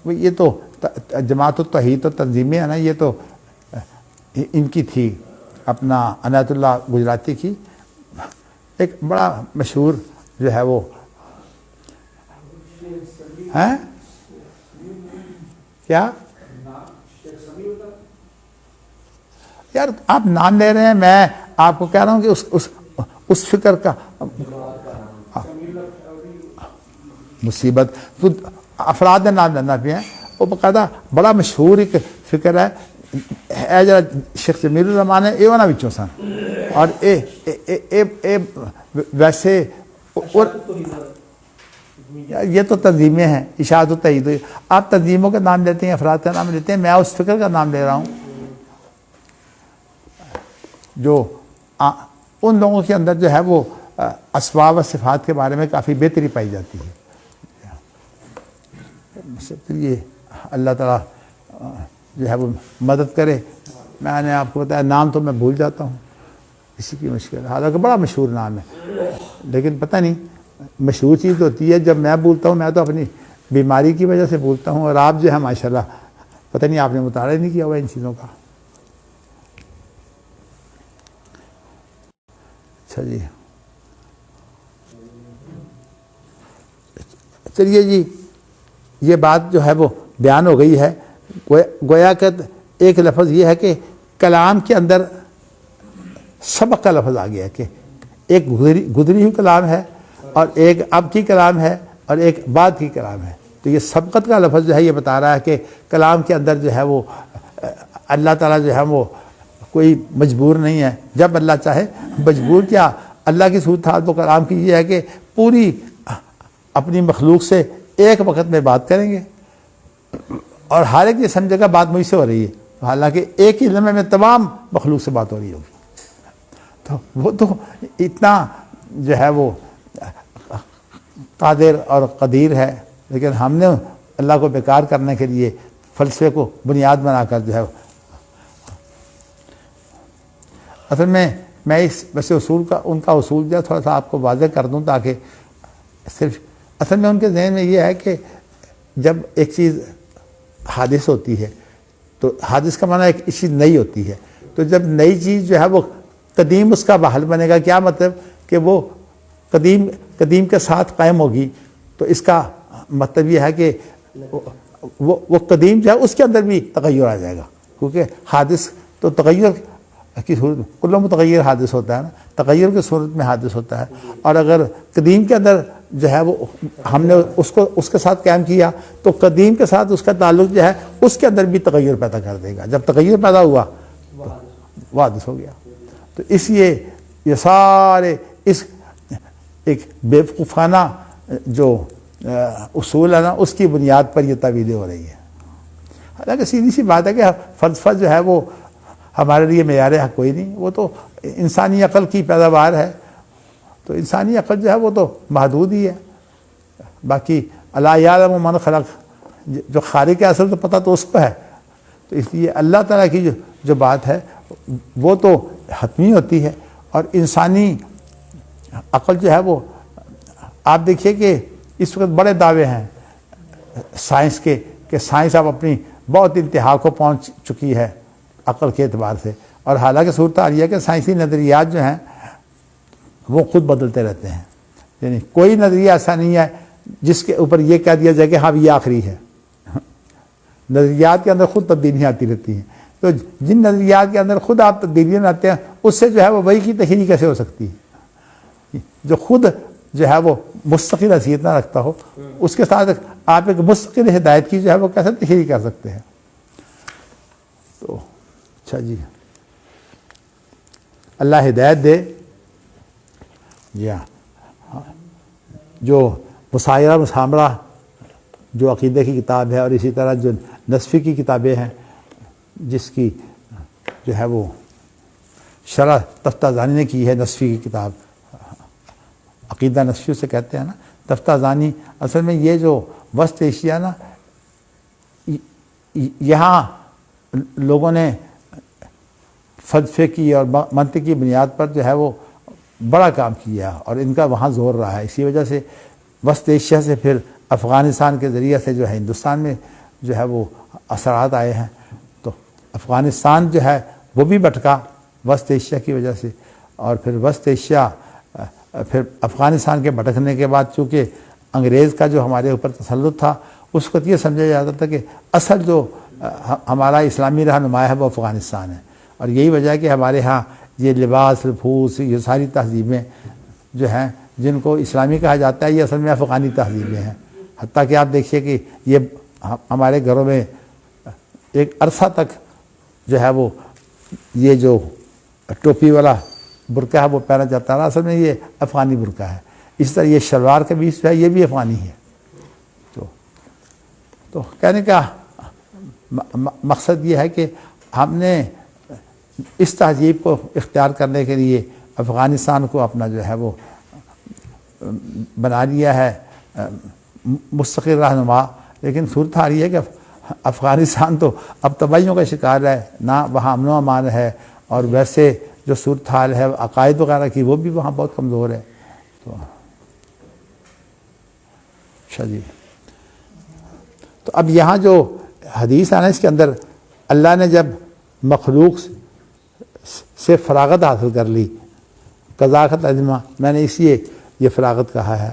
یہ تو جماعت التوحید تو تنظیمیں ہے نا، یہ تو ان کی تھی، اپنا عنایت اللہ گجراتی کی، ایک بڑا مشہور جو ہے وہ ہیں کیا یار آپ نام لے رہے ہیں، میں آپ کو کہہ رہا ہوں کہ اس فکر کا مصیبت تو افراد نے نام لینا بھی ہیں، وہ باقاعدہ بڑا مشہور ایک فکر ہے اے جڑا شیخ جمیل الرحمان ہے، یہ انہاں وچوں سن، اور اے ویسے اور یہ تو تنظیمیں ہیں، اشاعت و تائید، آپ تنظیموں کا نام لیتے ہیں، افراد کا نام لیتے ہیں، میں اس فکر کا نام لے رہا ہوں جو ان لوگوں کے اندر جو ہے وہ اسماء و صفات کے بارے میں کافی بہتری پائی جاتی ہے۔ پھر یہ اللہ تعالیٰ جو ہے وہ مدد کرے۔ میں نے آپ کو بتایا نام تو میں بھول جاتا ہوں، اسی کی مشکل، حالانکہ بڑا مشہور نام ہے، لیکن پتہ نہیں مشہور چیز ہوتی ہے جب میں بولتا ہوں، میں تو اپنی بیماری کی وجہ سے بولتا ہوں، اور آپ جو ہے ماشاءاللہ پتہ نہیں آپ نے مطالعہ نہیں کیا ہوا ان چیزوں کا۔ اچھا جی، چلیے جی، یہ بات جو ہے وہ بیان ہو گئی ہے۔ گویا کہ ایک لفظ یہ ہے کہ کلام کے اندر سبق کا لفظ آ گیا کہ ایک گزری ہوئی کلام ہے اور ایک اب کی کلام ہے اور ایک بعد کی کلام ہے، تو یہ سبقت کا لفظ جو ہے یہ بتا رہا ہے کہ کلام کے اندر جو ہے وہ اللہ تعالیٰ جو ہے وہ کوئی مجبور نہیں ہے، جب اللہ چاہے مجبور کیا۔ اللہ کی صورتحال تو کلام کی یہ ہے کہ پوری اپنی مخلوق سے ایک وقت میں بات کریں گے، اور ہر ایک یہ سمجھے گا بات مجھ سے ہو رہی ہے، حالانکہ ایک ہی لمحے میں تمام مخلوق سے بات ہو رہی ہوگی۔ تو وہ تو اتنا جو ہے وہ قادر اور قدیر ہے، لیکن ہم نے اللہ کو بیکار کرنے کے لیے فلسفے کو بنیاد بنا کر جو ہے اصل میں اس ویسے اصول کا ان کا اصول جو ہے تھوڑا سا آپ کو واضح کر دوں، تاکہ صرف اصل میں ان کے ذہن میں یہ ہے کہ جب ایک چیز حادث ہوتی ہے تو حادث کا معنی ایک چیز نئی ہوتی ہے، تو جب نئی چیز جو ہے وہ قدیم اس کا بحال بنے گا، کیا مطلب کہ وہ قدیم کے ساتھ قائم ہوگی، تو اس کا مطلب یہ ہے کہ وہ قدیم جو ہے اس کے اندر بھی تغیر آ جائے گا، کیونکہ حادث تو تغیر کی صورت میں کل متغیر حادث ہوتا ہے نا، تغیر کی صورت میں حادث ہوتا ہے، اور اگر قدیم کے اندر جو ہے وہ ہم نے اس کے ساتھ قائم کیا تو قدیم کے ساتھ اس کا تعلق جو ہے اس کے اندر بھی تغیر پیدا کر دے گا، جب تغیر پیدا ہوا تو وہ حادث ہو گیا۔ تو اس لیے یہ سارے اس ایک بیوقوفانہ جو اصول ہے نا اس کی بنیاد پر یہ تعویلیں ہو رہی ہیں، حالانکہ سیدھی سی بات ہے کہ فلسفہ جو ہے وہ ہمارے لیے معیار حق کوئی نہیں، وہ تو انسانی عقل کی پیداوار ہے، تو انسانی عقل جو ہے وہ تو محدود ہی ہے، باقی الا یعلم من خلق، جو خالق ہے اصل تو پتہ تو اس کو ہے، تو اس لیے اللہ تعالیٰ کی جو بات ہے وہ تو حتمی ہوتی ہے، اور انسانی عقل جو ہے وہ آپ دیکھیے کہ اس وقت بڑے دعوے ہیں سائنس کے کہ سائنس اب اپنی بہت انتہا کو پہنچ چکی ہے عقل کے اعتبار سے، اور حالانکہ صورتحال یہ ہے کہ سائنسی نظریات جو ہیں وہ خود بدلتے رہتے ہیں، یعنی کوئی نظریہ ایسا نہیں ہے جس کے اوپر یہ کہہ دیا جائے کہ ہاں یہ آخری ہے، نظریات کے اندر خود تبدیلیاں آتی رہتی ہیں، تو جن نظریات کے اندر خود آپ تبدیلیاں لاتے ہیں اس سے جو ہے وہ وہی کی تحریک کیسے ہو سکتی ہے، جو خود جو ہے وہ مستقل حیثیت نہ رکھتا ہو اس کے ساتھ آپ ایک مستقل ہدایت کی جو ہے وہ کیسے تحریک کر سکتے ہیں۔ تو اچھا جی، اللہ ہدایت دے۔ جی ہاں، جو مسائرہ مسامرہ جو عقیدے کی کتاب ہے، اور اسی طرح جو نصفی کی کتابیں ہیں جس کی جو ہے وہ شرح تفتازانی نے کی ہے، نصفی کی کتاب عقیدہ نصفی سے کہتے ہیں نا، تفتازانی اصل میں یہ جو وسط ایشیا نا، یہاں لوگوں نے فلسفے کی اور منطق کی بنیاد پر جو ہے وہ بڑا کام کیا، اور ان کا وہاں زور رہا ہے، اسی وجہ سے وسط ایشیا سے پھر افغانستان کے ذریعے سے جو ہے ہندوستان میں جو ہے وہ اثرات آئے ہیں، تو افغانستان جو ہے وہ بھی بھٹکا وسط ایشیا کی وجہ سے، اور پھر وسط ایشیا پھر افغانستان کے بھٹکنے کے بعد چونکہ انگریز کا جو ہمارے اوپر تسلط تھا، اس وقت یہ سمجھا جاتا تھا کہ اصل جو ہمارا اسلامی رہنما ہے وہ افغانستان ہے، اور یہی وجہ ہے کہ ہمارے ہاں یہ لباس، پھوس، یہ ساری تہذیبیں جو ہیں جن کو اسلامی کہا جاتا ہے، یہ اصل میں افغانی تہذیبیں ہیں۔ حتیٰ کہ آپ دیکھیے کہ یہ ہمارے گھروں میں ایک عرصہ تک جو ہے وہ یہ جو ٹوپی والا برقع ہے وہ پہنا جاتا ہے، اصل میں یہ افغانی برقع ہے۔ اس طرح یہ شلوار قمیص جو ہے یہ بھی افغانی ہے۔ تو کہنے کا مقصد یہ ہے کہ ہم نے اس تہذیب کو اختیار کرنے کے لیے افغانستان کو اپنا جو ہے وہ بنا لیا ہے مستقل رہنما، لیکن صورتحال یہ ہے کہ افغانستان تو اب تباہیوں کا شکار ہے، نہ وہاں امن و امان ہے، اور ویسے جو صورتحال ہے عقائد وغیرہ کی وہ بھی وہاں بہت کمزور ہے۔ تو اچھا جی، تو اب یہاں جو حدیث ہے نا، اس کے اندر اللہ نے جب مخلوق سے فراغت حاصل کر لی، قضاءت عظمہ، میں نے اس لیے یہ فراغت کہا ہے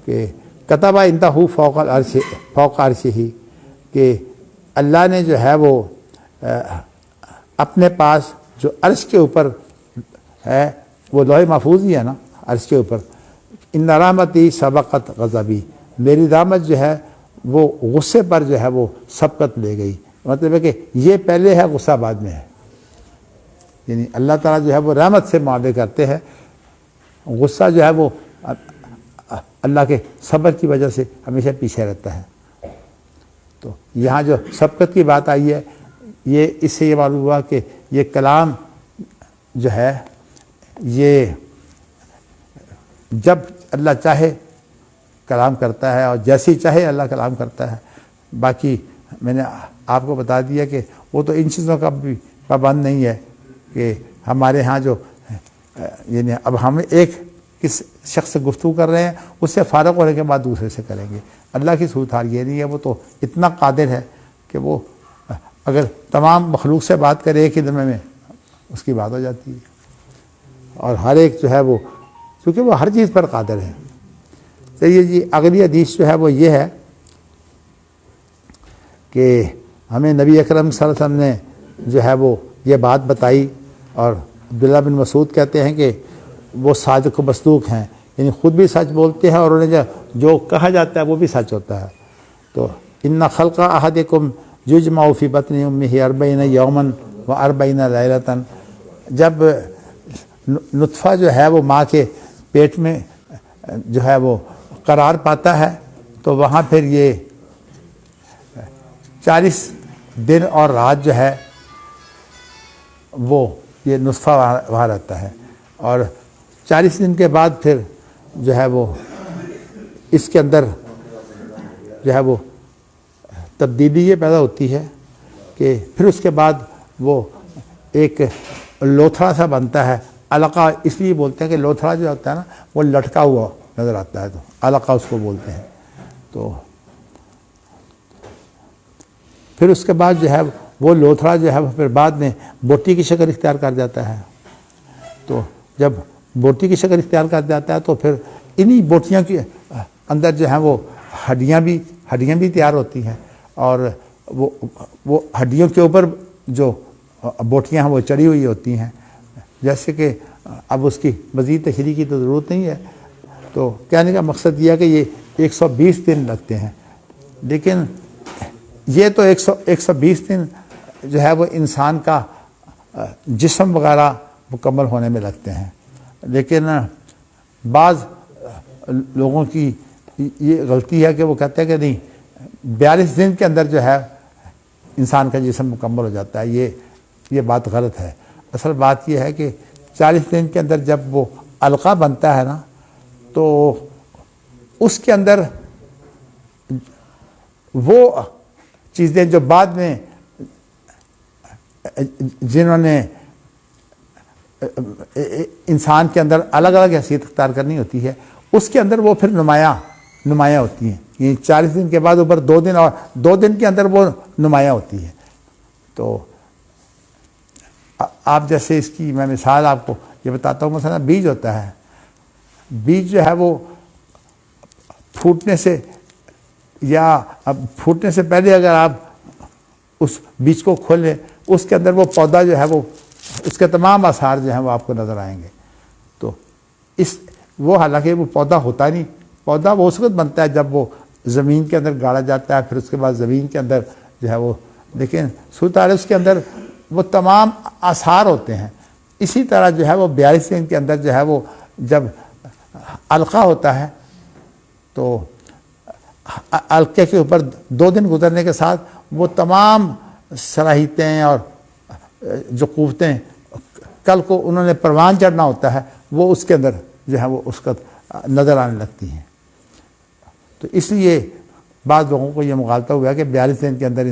کہ کتبہ انتہو فوق العرش، فوق عرش ہی، کہ اللہ نے جو ہے وہ اپنے پاس جو عرش کے اوپر ہے، وہ لوح محفوظ ہی ہے نا عرش کے اوپر، ان رحمتی سبقت غضبی، میری رحمت جو ہے وہ غصے پر جو ہے وہ سبقت لے گئی، مطلب ہے کہ یہ پہلے ہے، غصہ بعد میں ہے۔ یعنی اللہ تعالیٰ جو ہے وہ رحمت سے معاملے کرتے ہیں، غصہ جو ہے وہ اللہ کے صبر کی وجہ سے ہمیشہ پیچھے رہتا ہے۔ تو یہاں جو سبقت کی بات آئی ہے، یہ اس سے یہ معلوم ہوا کہ یہ کلام جو ہے یہ جب اللہ چاہے کلام کرتا ہے، اور جیسی چاہے اللہ کلام کرتا ہے۔ باقی میں نے آپ کو بتا دیا کہ وہ تو ان چیزوں کا بھی پابند نہیں ہے کہ ہمارے ہاں جو یعنی اب ہم ایک کس شخص سے گفتگو کر رہے ہیں، اس سے فارغ ہونے کے بعد دوسرے سے کریں گے۔ اللہ کی صورتحال یہ نہیں ہے، وہ تو اتنا قادر ہے کہ وہ اگر تمام مخلوق سے بات کرے ایک ہی دمے میں، اس کی بات ہو جاتی ہے، اور ہر ایک جو ہے وہ کیونکہ وہ ہر چیز پر قادر ہے۔ چلیے جی، اگلی حدیث جو ہے وہ یہ ہے کہ ہمیں نبی اکرم صلی اللہ علیہ وسلم نے جو ہے وہ یہ بات بتائی، اور عبداللہ بن مسعود کہتے ہیں کہ وہ صادق و مصدوق ہیں، یعنی خود بھی سچ بولتے ہیں، اور انہیں جو کہا جاتا ہے وہ بھی سچ ہوتا ہے۔ تو ان خلق احدکم یجمع فی بطن امہ 40 یوما و40 لیلۃ، جب نطفہ جو ہے وہ ماں کے پیٹ میں جو ہے وہ قرار پاتا ہے، تو وہاں پھر یہ 40 دن اور رات جو ہے وہ یہ نطفہ وہاں رہتا ہے، اور 40 دن کے بعد پھر جو ہے وہ اس کے اندر جو ہے وہ تبدیلی یہ پیدا ہوتی ہے کہ پھر اس کے بعد وہ ایک لوتھڑا سا بنتا ہے۔ علقہ اس لیے بولتے ہیں کہ لوتھڑا جو ہوتا ہے نا وہ لٹکا ہوا نظر آتا ہے، تو علقہ اس کو بولتے ہیں۔ تو پھر اس کے بعد جو ہے وہ لوتھڑا جو ہے وہ پھر بعد میں بوٹی کی شکل اختیار کر جاتا ہے۔ تو جب بوٹی کی شکل اختیار کر جاتا ہے تو پھر انہی بوٹیاں کے اندر جو ہیں وہ ہڈیاں بھی تیار ہوتی ہیں، اور وہ ہڈیوں کے اوپر جو بوٹیاں ہیں وہ چڑھی ہوئی ہوتی ہیں۔ جیسے کہ اب اس کی مزید تشریح کی تو ضرورت نہیں ہے، تو کہنے کا مقصد یہ ہے کہ یہ 120 دن لگتے ہیں، لیکن یہ تو 120 دن جو ہے وہ انسان کا جسم وغیرہ مکمل ہونے میں لگتے ہیں، لیکن بعض لوگوں کی یہ غلطی ہے کہ وہ کہتے ہیں کہ نہیں 42 دن کے اندر جو ہے انسان کا جسم مکمل ہو جاتا ہے۔ یہ بات غلط ہے۔ اصل بات یہ ہے کہ 40 دن کے اندر جب وہ علقہ بنتا ہے نا، تو اس کے اندر وہ چیزیں جو بعد میں جنہوں نے انسان کے اندر الگ الگ حیثیت اختیار کرنی ہوتی ہے، اس کے اندر وہ پھر نمایاں ہوتی ہیں۔ یہ 40 دن کے بعد اوپر 2 دن اور 2 دن کے اندر وہ نمایاں ہوتی ہے۔ تو آپ جیسے اس کی میں مثال آپ کو یہ بتاتا ہوں، مثلا بیج ہوتا ہے، بیج جو ہے وہ پھوٹنے سے یا پھوٹنے سے پہلے اگر آپ اس بیج کو کھولیں، اس کے اندر وہ پودا جو ہے وہ اس کے تمام آثار جو ہیں وہ آپ کو نظر آئیں گے۔ تو وہ حالانکہ وہ پودا ہوتا نہیں، پودا وہ اس وقت بنتا ہے جب وہ زمین کے اندر گاڑا جاتا ہے، پھر اس کے بعد زمین کے اندر جو ہے وہ، لیکن صورتحال اس کے اندر وہ تمام آثار ہوتے ہیں۔ اسی طرح جو ہے وہ 42 دن کے اندر جو ہے وہ جب علقہ ہوتا ہے تو علقے کے اوپر 2 دن گزرنے کے ساتھ وہ تمام صلاحیتیں اور جو قوتیں کل کو انہوں نے پروان چڑھنا ہوتا ہے وہ اس کے اندر جو ہے وہ اس کا نظر آنے لگتی ہیں۔ تو اس لیے بعض لوگوں کو یہ مغالطہ ہوا کہ 42 دن کے اندر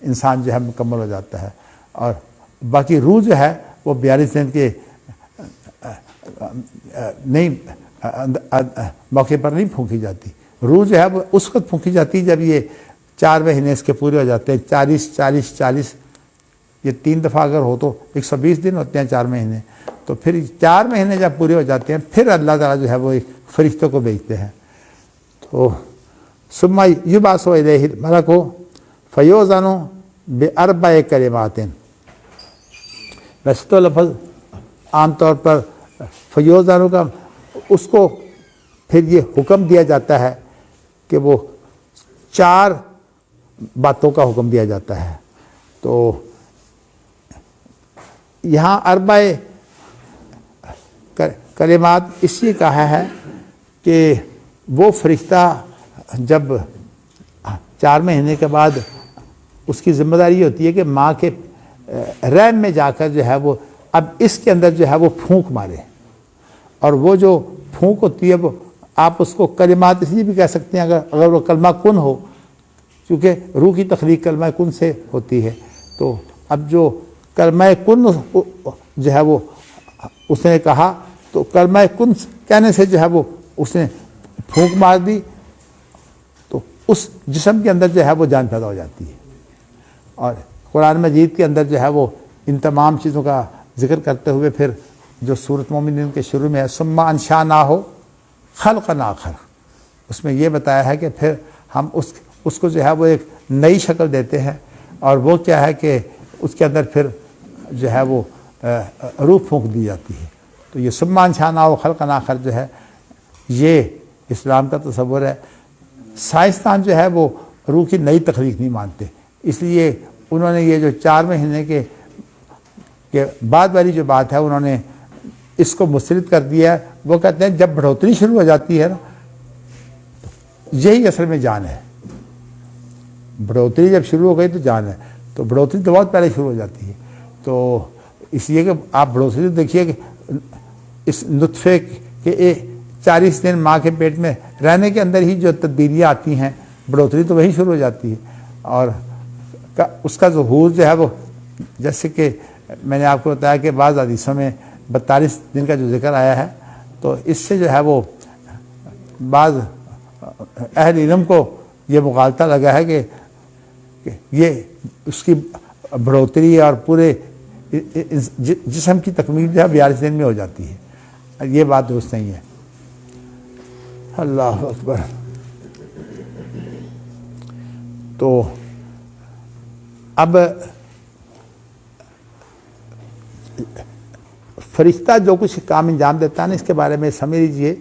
انسان جو ہے مکمل ہو جاتا ہے، اور باقی روح جو ہے وہ 42 دن کے نہیں موقع پر نہیں پھونکی جاتی۔ روح جو ہے وہ اس وقت پھونکی جاتی جب یہ 4 مہینے اس کے پورے ہو جاتے ہیں، 40 یہ 3 دفعہ اگر ہو تو 120 دن ہوتے ہیں 4 مہینے، تو پھر 4 مہینے جب پورے ہو جاتے ہیں پھر اللہ تعالیٰ جو ہے وہ ایک فرشتوں کو بھیجتے ہیں۔ تو ثم یبعث الیہ الملک فیؤذن باربع کلمات، ویسے تو لفظ عام طور پر فیؤذن کا اس کو پھر یہ حکم دیا جاتا ہے کہ وہ 4 باتوں کا حکم دیا جاتا ہے۔ تو یہاں اربع کلمات اس لیے کہا ہے کہ وہ فرشتہ جب 4 مہینے کے بعد اس کی ذمہ داری ہوتی ہے کہ ماں کے رحم میں جا کر جو ہے وہ اب اس کے اندر جو ہے وہ پھونک مارے، اور وہ جو پھونک ہوتی ہے وہ آپ اس کو کلمات اس لیے بھی کہہ سکتے ہیں اگر وہ کلمہ کن ہو، کیونکہ روح کی تخلیق کلمہ کن سے ہوتی ہے۔ تو اب جو کلمہ کن جو ہے وہ اس نے کہا، تو کلمہ کن کہنے سے جو ہے وہ اس نے پھونک مار دی، تو اس جسم کے اندر جو ہے وہ جان پیدا ہو جاتی ہے۔ اور قرآن مجید کے اندر جو ہے وہ ان تمام چیزوں کا ذکر کرتے ہوئے پھر جو سورۃ مومنین کے شروع میں ہے ثم انشأناہ خلقا آخر، اس میں یہ بتایا ہے کہ پھر ہم اس کو جو ہے وہ ایک نئی شکل دیتے ہیں، اور وہ کیا ہے کہ اس کے اندر پھر جو ہے وہ روح پھونک دی جاتی ہے۔ تو یہ ثم انشأناہ خلقا آخر جو ہے یہ اسلام کا تصور ہے۔ سائنسدان جو ہے وہ روح کی نئی تخلیق نہیں مانتے، اس لیے انہوں نے یہ جو 4 مہینے کے بعد والی جو بات ہے انہوں نے اس کو مسترد کر دیا ہے۔ وہ کہتے ہیں جب بڑھوتری شروع ہو جاتی ہے نا، یہی اصل میں جان ہے۔ بڑھوتری جب شروع ہو گئی تو جان ہے، تو بڑھوتری تو بہت پہلے شروع ہو جاتی ہے۔ تو اس لیے کہ آپ بڑھوتری دیکھیے کہ اس نطفے کے 40 دن ماں کے پیٹ میں رہنے کے اندر ہی جو تبدیلیاں آتی ہیں، بڑھوتری تو وہی شروع ہو جاتی ہے۔ اور اس کا ظہور جو ہے وہ جیسے کہ میں نے آپ کو بتایا کہ بعض حدیثوں میں 42 دن کا جو ذکر آیا ہے، تو اس سے جو ہے وہ بعض اہل علم کو یہ مغالطہ لگا ہے کہ یہ اس کی بڑھوتری اور پورے جسم کی تکمیل جو ہے 42 دن میں ہو جاتی ہے۔ یہ بات درست نہیں ہے۔ اللہ اکبر۔ تو اب فرشتہ جو کچھ کام انجام دیتا ہے نا، اس کے بارے میں سمجھ لیجیے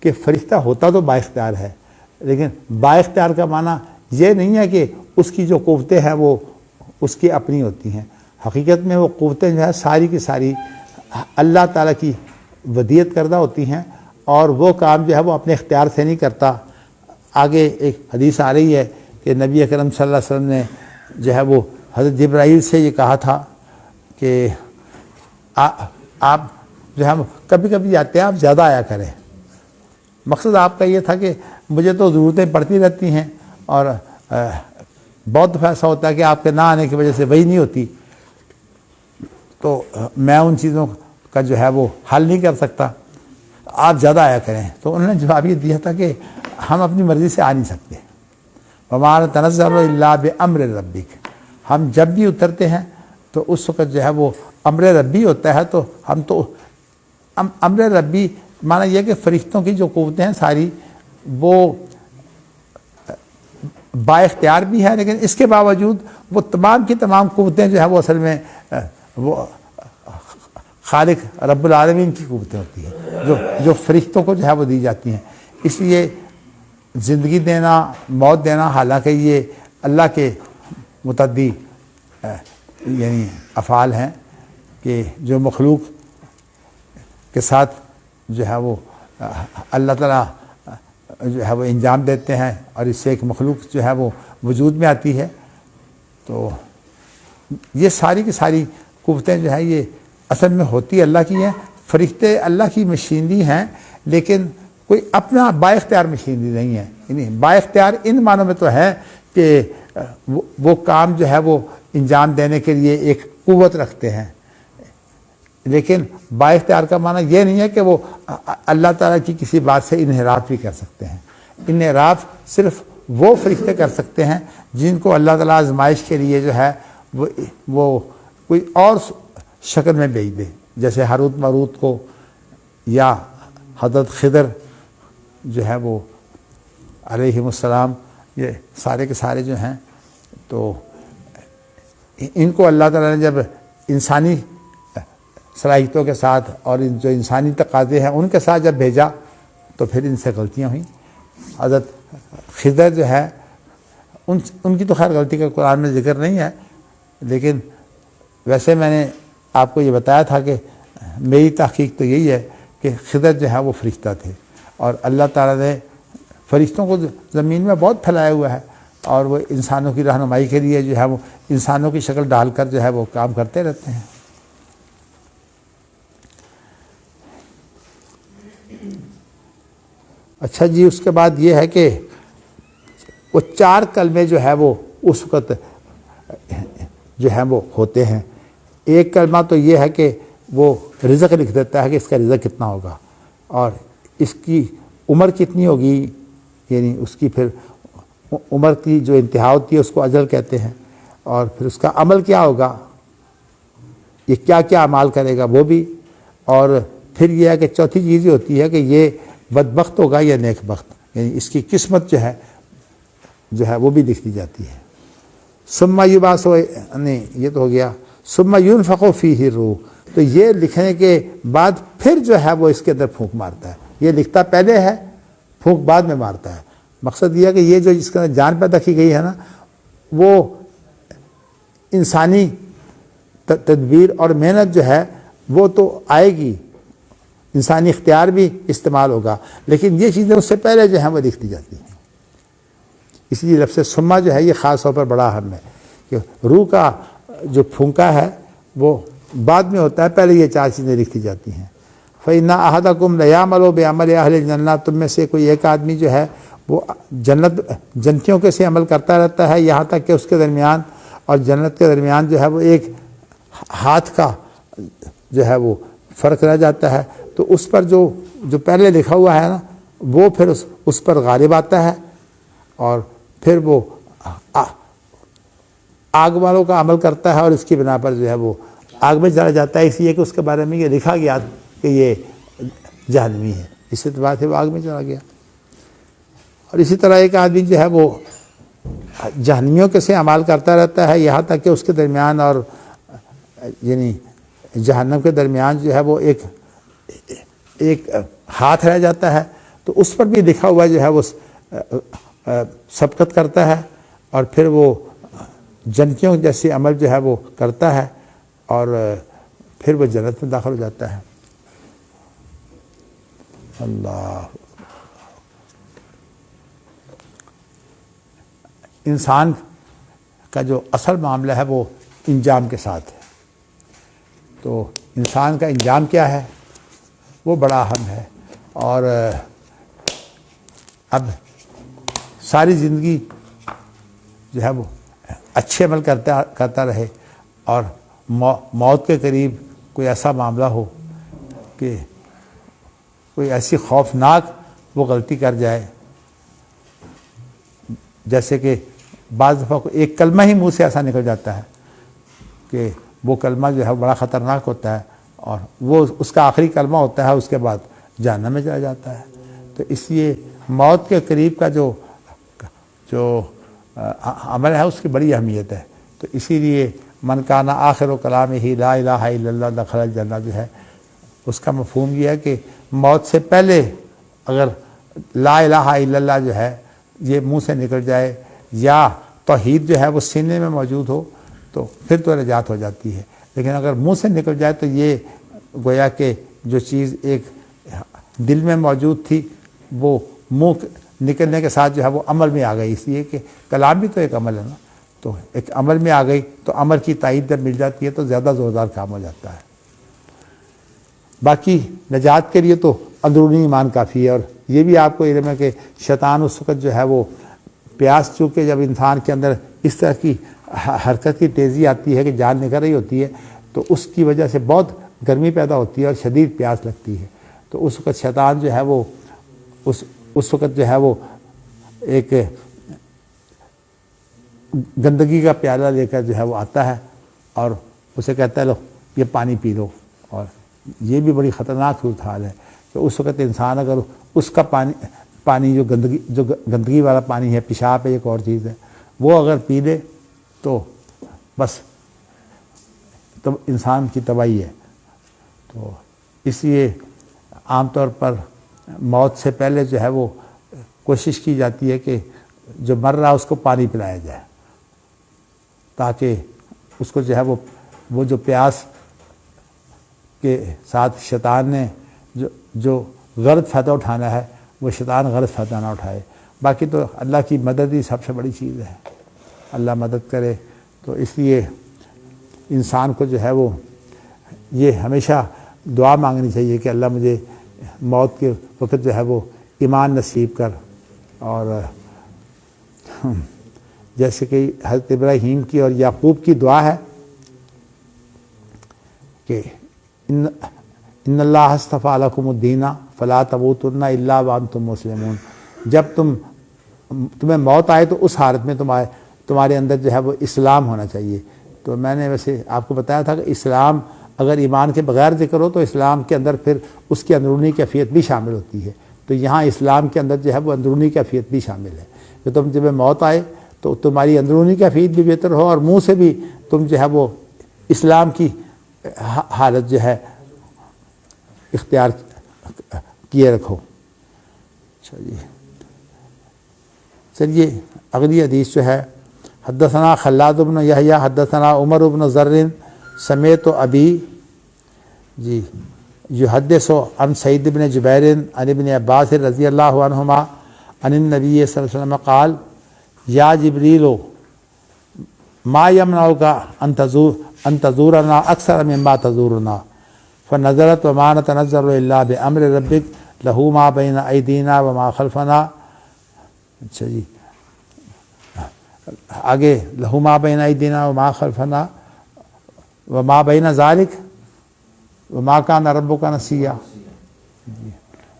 کہ فرشتہ ہوتا تو بااختیار ہے، لیکن بااختیار کا معنی یہ نہیں ہے کہ اس کی جو قوتیں ہیں وہ اس کی اپنی ہوتی ہیں۔ حقیقت میں وہ قوتیں جو ہے ساری کی ساری اللہ تعالیٰ کی ودیت کردہ ہوتی ہیں، اور وہ کام جو ہے وہ اپنے اختیار سے نہیں کرتا۔ آگے ایک حدیث آ رہی ہے کہ نبی اکرم صلی اللہ علیہ وسلم نے جو ہے وہ حضرت جبرائیل سے یہ کہا تھا کہ آپ جو ہے کبھی کبھی جاتے ہیں، آپ زیادہ آیا کریں۔ مقصد آپ کا یہ تھا کہ مجھے تو ضرورتیں پڑتی رہتی ہیں، اور بہت دفعہ ایسا ہوتا ہے کہ آپ کے نہ آنے کی وجہ سے وہی نہیں ہوتی، تو میں ان چیزوں کا جو ہے وہ حل نہیں کر سکتا، آپ زیادہ آیا کریں۔ تو انہوں نے جواب یہ دیا تھا کہ ہم اپنی مرضی سے آ نہیں سکتے۔ وَمَا نَتَنَزَّلُ إِلَّا بِأَمْرِ رَبِّكَ، ہم جب بھی اترتے ہیں تو اس وقت جو ہے وہ امر ربی ہوتا ہے۔ تو ہم تو امر ربی معنی یہ کہ فرشتوں کی جو قوتیں ہیں ساری وہ با اختیار بھی ہے، لیکن اس کے باوجود وہ تمام کی تمام قوتیں جو ہے وہ اصل میں وہ خالق رب العالمین کی قوتیں ہوتی ہیں جو فرشتوں کو جو ہے وہ دی جاتی ہیں۔ اس لیے زندگی دینا، موت دینا، حالانکہ یہ اللہ کے متعدی یعنی افعال ہیں کہ جو مخلوق کے ساتھ جو ہے وہ اللہ تعالیٰ جو ہے وہ انجام دیتے ہیں، اور اس سے ایک مخلوق جو ہے وہ وجود میں آتی ہے۔ تو یہ ساری کی ساری قوتیں جو ہیں یہ اصل میں ہوتی اللہ کی ہیں۔ فرشتے اللہ کی مشینری ہیں، لیکن کوئی اپنا با اختیار مشینری نہیں ہے۔ یعنی با اختیار ان معنوں میں تو ہے کہ وہ کام جو ہے وہ انجام دینے کے لیے ایک قوت رکھتے ہیں، لیکن با اختیار کا معنی یہ نہیں ہے کہ وہ اللہ تعالیٰ کی کسی بات سے انحراف بھی کر سکتے ہیں۔ انحراف صرف وہ فرشتے کر سکتے ہیں جن کو اللہ تعالیٰ آزمائش کے لیے جو ہے وہ کوئی اور شکل میں بھیج دے، جیسے ہاروت ماروت کو یا حضرت خضر جو ہے وہ علیہ السلام، یہ سارے کے سارے جو ہیں تو ان کو اللہ تعالیٰ نے جب انسانی صلاحیتوں کے ساتھ اور جو انسانی تقاضے ہیں ان کے ساتھ جب بھیجا تو پھر ان سے غلطیاں ہوئیں۔ حضرت خضر جو ہے ان کی تو خیر غلطی کا قرآن میں ذکر نہیں ہے، لیکن ویسے میں نے آپ کو یہ بتایا تھا کہ میری تحقیق تو یہی ہے کہ خضر جو ہے وہ فرشتہ تھے، اور اللہ تعالیٰ نے فرشتوں کو زمین میں بہت پھیلایا ہوا ہے، اور وہ انسانوں کی رہنمائی کے لیے جو ہے وہ انسانوں کی شکل ڈال کر جو ہے وہ کام کرتے رہتے ہیں۔ اچھا جی، اس کے بعد یہ ہے کہ وہ 4 کلمے جو ہے وہ اس وقت جو ہے وہ ہوتے ہیں۔ ایک کلمہ تو یہ ہے کہ وہ رزق لکھ دیتا ہے کہ اس کا رزق کتنا ہوگا، اور اس کی عمر کتنی ہوگی، یعنی اس کی پھر عمر کی جو انتہا ہوتی ہے اس کو اجل کہتے ہیں، اور پھر اس کا عمل کیا ہوگا، یہ کیا کیا اعمال کرے گا وہ بھی، اور پھر یہ ہے کہ چوتھی چیز یہ ہوتی ہے کہ یہ بدبخت ہوگا یا نیک بخت، یعنی اس کی قسمت جو ہے وہ بھی لکھ دی جاتی ہے۔ ثم یبعث، نہیں یہ تو ہو گیا، ثم ینفخ فیہ الروح، تو یہ لکھنے کے بعد پھر جو ہے وہ اس کے اندر پھونک مارتا ہے۔ یہ لکھتا پہلے ہے، پھونک بعد میں مارتا ہے۔ مقصد یہ ہے کہ یہ جو اس کے اندر جان پیدا کی گئی ہے نا، وہ انسانی تدبیر اور محنت جو ہے وہ تو آئے گی، انسانی اختیار بھی استعمال ہوگا، لیکن یہ چیزیں اس سے پہلے جو ہیں وہ لکھ دی جاتی ہیں۔ اس لیے لفظ سما جو ہے یہ خاص طور پر بڑا اہم ہے کہ روح کا جو پھونکا ہے وہ بعد میں ہوتا ہے، پہلے یہ 4 چیزیں لکھ دی جاتی ہیں۔ فَإِنَّ أَحَدَكُمْ لَيَعْمَلُ بِعَمَلِ أَهْلِ الْجَنَّةِ، تم میں سے کوئی ایک آدمی جو ہے وہ جنتیوں کے سے عمل کرتا رہتا ہے، یہاں تک کہ اس کے درمیان اور جنت کے درمیان جو ہے وہ ایک ہاتھ کا جو ہے وہ فرق رہ جاتا ہے، تو اس پر جو پہلے لکھا ہوا ہے نا وہ پھر اس پر غالب آتا ہے، اور پھر وہ آگ والوں کا عمل کرتا ہے، اور اس کی بنا پر جو ہے وہ آگ میں چلا جاتا ہے، اس لیے کہ اس کے بارے میں یہ لکھا گیا کہ یہ جہنمی ہے، اس اعتبار سے وہ آگ میں چلا گیا۔ اور اسی طرح ایک آدمی جو ہے وہ جہنمیوں کے سے اعمال کرتا رہتا ہے، یہاں تک کہ اس کے درمیان اور یعنی جہنم کے درمیان جو ہے وہ ایک ہاتھ رہ جاتا ہے، تو اس پر بھی لکھا ہوا جو ہے وہ سبقت کرتا ہے، اور پھر وہ جنتیوں جیسے عمل جو ہے وہ کرتا ہے، اور پھر وہ جنت میں داخل ہو جاتا ہے۔ اللہ، انسان کا جو اصل معاملہ ہے وہ انجام کے ساتھ ہے، تو انسان کا انجام کیا ہے وہ بڑا اہم ہے، اور اب ساری زندگی جو ہے وہ اچھے عمل کرتا رہے، اور موت کے قریب کوئی ایسا معاملہ ہو کہ کوئی ایسی خوفناک وہ غلطی کر جائے، جیسے کہ بعض دفعہ کو ایک کلمہ ہی منہ سے ایسا نکل جاتا ہے کہ وہ کلمہ جو ہے بڑا خطرناک ہوتا ہے، اور وہ اس کا آخری کلمہ ہوتا ہے، اس کے بعد جہنم میں چلا جاتا ہے۔ تو اس لیے موت کے قریب کا جو عمل ہے اس کی بڑی اہمیت ہے۔ تو اسی لیے من کان آخر و کلام ہی لا الہ الا اللہ دخل الجنہ جو ہے، اس کا مفہوم یہ ہے کہ موت سے پہلے اگر لا الہ الا اللہ جو ہے یہ منہ سے نکل جائے یا توحید جو ہے وہ سینے میں موجود ہو تو پھر تو نجات ہو جاتی ہے، لیکن اگر منہ سے نکل جائے تو یہ گویا کہ جو چیز ایک دل میں موجود تھی وہ منہ نکلنے کے ساتھ جو ہے وہ عمل میں آ گئی، اس لیے کہ کلام بھی تو ایک عمل ہے نا، تو ایک عمل میں آ گئی تو عمل کی تائید جب مل جاتی ہے تو زیادہ زوردار کام ہو جاتا ہے۔ باقی نجات کے لیے تو اندرونی ایمان کافی ہے، اور یہ بھی آپ کو علم ہے کہ شیطان اس وقت جو ہے وہ پیاس چونکہ جب انسان کے اندر اس طرح کی حرکت کی تیزی آتی ہے کہ جان نکل رہی ہوتی ہے تو اس کی وجہ سے بہت گرمی پیدا ہوتی ہے اور شدید پیاس لگتی ہے، تو اس وقت شیطان جو ہے وہ اس وقت جو ہے وہ ایک گندگی کا پیالہ لے کر جو ہے وہ آتا ہے اور اسے کہتا ہے لو یہ پانی پی لو، اور یہ بھی بڑی خطرناک صورتحال ہے کہ اس وقت انسان اگر اس کا پانی جو گندگی والا پانی ہے، پیشاب ہے ایک اور چیز ہے، وہ اگر پی لے تو بس تب انسان کی تباہی ہے۔ تو اس لیے عام طور پر موت سے پہلے جو ہے وہ کوشش کی جاتی ہے کہ جو مر رہا ہے اس کو پانی پلایا جائے تاکہ اس کو جو ہے وہ جو پیاس کے ساتھ شیطان نے جو غرض فائدہ اٹھانا ہے وہ شیطان غرض فائدہ نہ اٹھائے۔ باقی تو اللہ کی مدد ہی سب سے بڑی چیز ہے، اللہ مدد کرے۔ تو اس لیے انسان کو جو ہے وہ یہ ہمیشہ دعا مانگنی چاہیے کہ اللہ مجھے موت کے وقت جو ہے وہ ایمان نصیب کر، اور جیسے کہ حضرت ابراہیم کی اور یعقوب کی دعا ہے کہ ان اللہ اصطفیٰ لکم الدین فلا تموتن الا وانتم مسلمون، جب تمہیں موت آئے تو اس حالت میں تمہارے اندر جو ہے وہ اسلام ہونا چاہیے۔ تو میں نے ویسے آپ کو بتایا تھا کہ اسلام اگر ایمان کے بغیر ذکر ہو تو اسلام کے اندر پھر اس کی اندرونی کیفیت بھی شامل ہوتی ہے، تو یہاں اسلام کے اندر جو ہے وہ اندرونی کیفیت بھی شامل ہے کہ جب موت آئے تو تمہاری اندرونی کیفیت بھی بہتر ہو اور منہ سے بھی تم جو ہے وہ اسلام کی حالت جو ہے اختیار کیے رکھو۔ چلیے اگلی حدیث جو ہے، حدثنا خلاد بن یحییٰ حدثنا عمر بن ذر سمیت ابی جی یحدث عن سعید بن جبیر عن ابن عباس رضی اللہ عنہما عن النبی صلی اللہ علیہ وسلم قال یا جبریل ما یمنعک ان تزورنا اکثر مما تزورنا فنظرت وما نتنظر الا بامر ربک لہ ما بین ایدینا وما خلفنا۔ اچھا جی آگے لہ ما بین ایدینا وما خلفنا وما بین ذالک وما کان ربک نسیٰ،